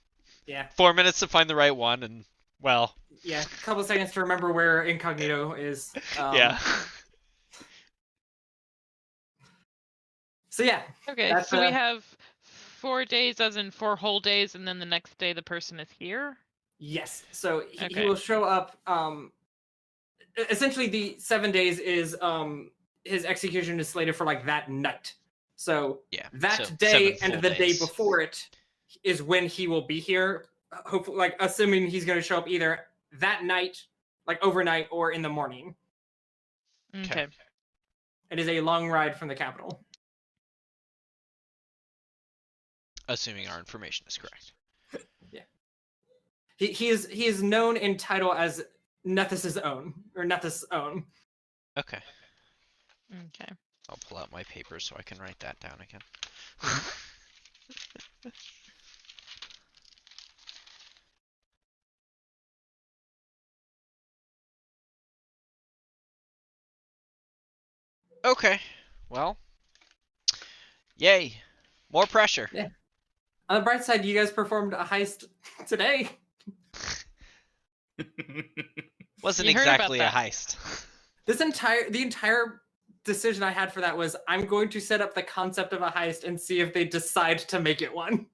Yeah. 4 minutes to find the right one, and well. Yeah, a couple seconds to remember where incognito is. Yeah. So yeah. Okay, That's, so we have 4 days, as in 4 whole days, and then the next day the person is here? Yes. So he Okay. will show up. Essentially, the 7 days is his execution is slated for like that night. So Yeah. that so day 7 and full the day days. before it is when he will be here. Hopefully, like assuming he's going to show up either that night, like overnight, or in the morning. Okay. It is a long ride from the capital. Assuming our information is correct. Yeah. He is known in title as Nethys' own, or Nethys' own. Okay. Okay. I'll pull out my papers so I can write that down again. Okay. Well. Yay. More pressure. Yeah. On the bright side, you guys performed a heist today. Wasn't You heard about exactly a that. heist. The entire decision I had for that was I'm going to set up the concept of a heist and see if they decide to make it one.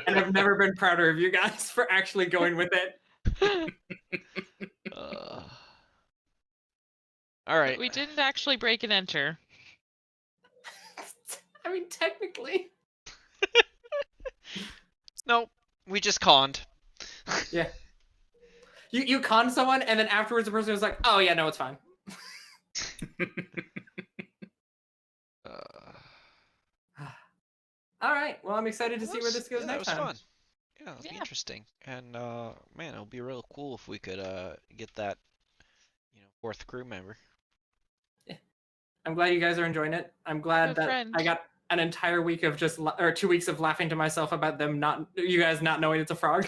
And I've never been prouder of you guys for actually going with it. All right. We didn't actually break and enter. I mean, technically. No, we just conned. Yeah. You con someone, and then afterwards the person was like, "Oh yeah, no, it's fine." All right. Well, I'm excited to see where this goes that next was time. fun. Yeah, it'll be Yeah. interesting. And man, it'll be real cool if we could get that, fourth crew member. I'm glad you guys are enjoying it. I'm glad Good that friend. I got an entire week of or 2 weeks of laughing to myself about you guys not knowing it's a frog.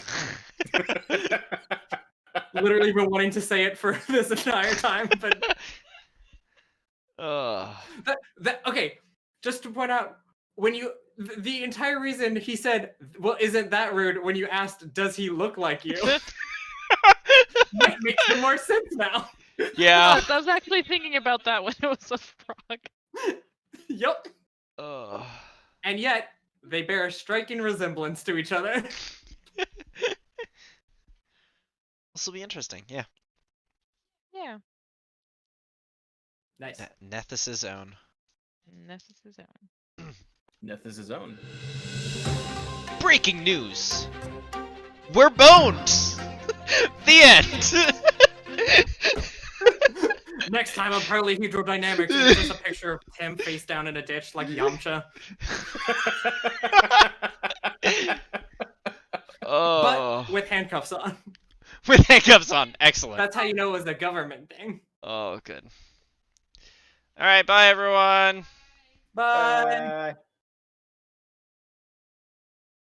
Literally been wanting to say it for this entire time, but okay. Just to point out, when the entire reason he said, "Well, isn't that rude?" when you asked, "Does he look like you?" makes more sense now. Yeah. I was actually thinking about that when it was a frog. Yep. Ugh. And yet they bear a striking resemblance to each other. This will be interesting. Yeah. Yeah. Nice. Nethys' own. Nethys' own. Nethys' own. Breaking news. We're boned. The end. Next time on Probably Hydrodynamics, it's just a picture of him face down in a ditch like Yamcha. Oh. But with handcuffs on. With handcuffs on. Excellent. That's how you know it was a government thing. Oh, good. All right. Bye, everyone. Bye. Bye.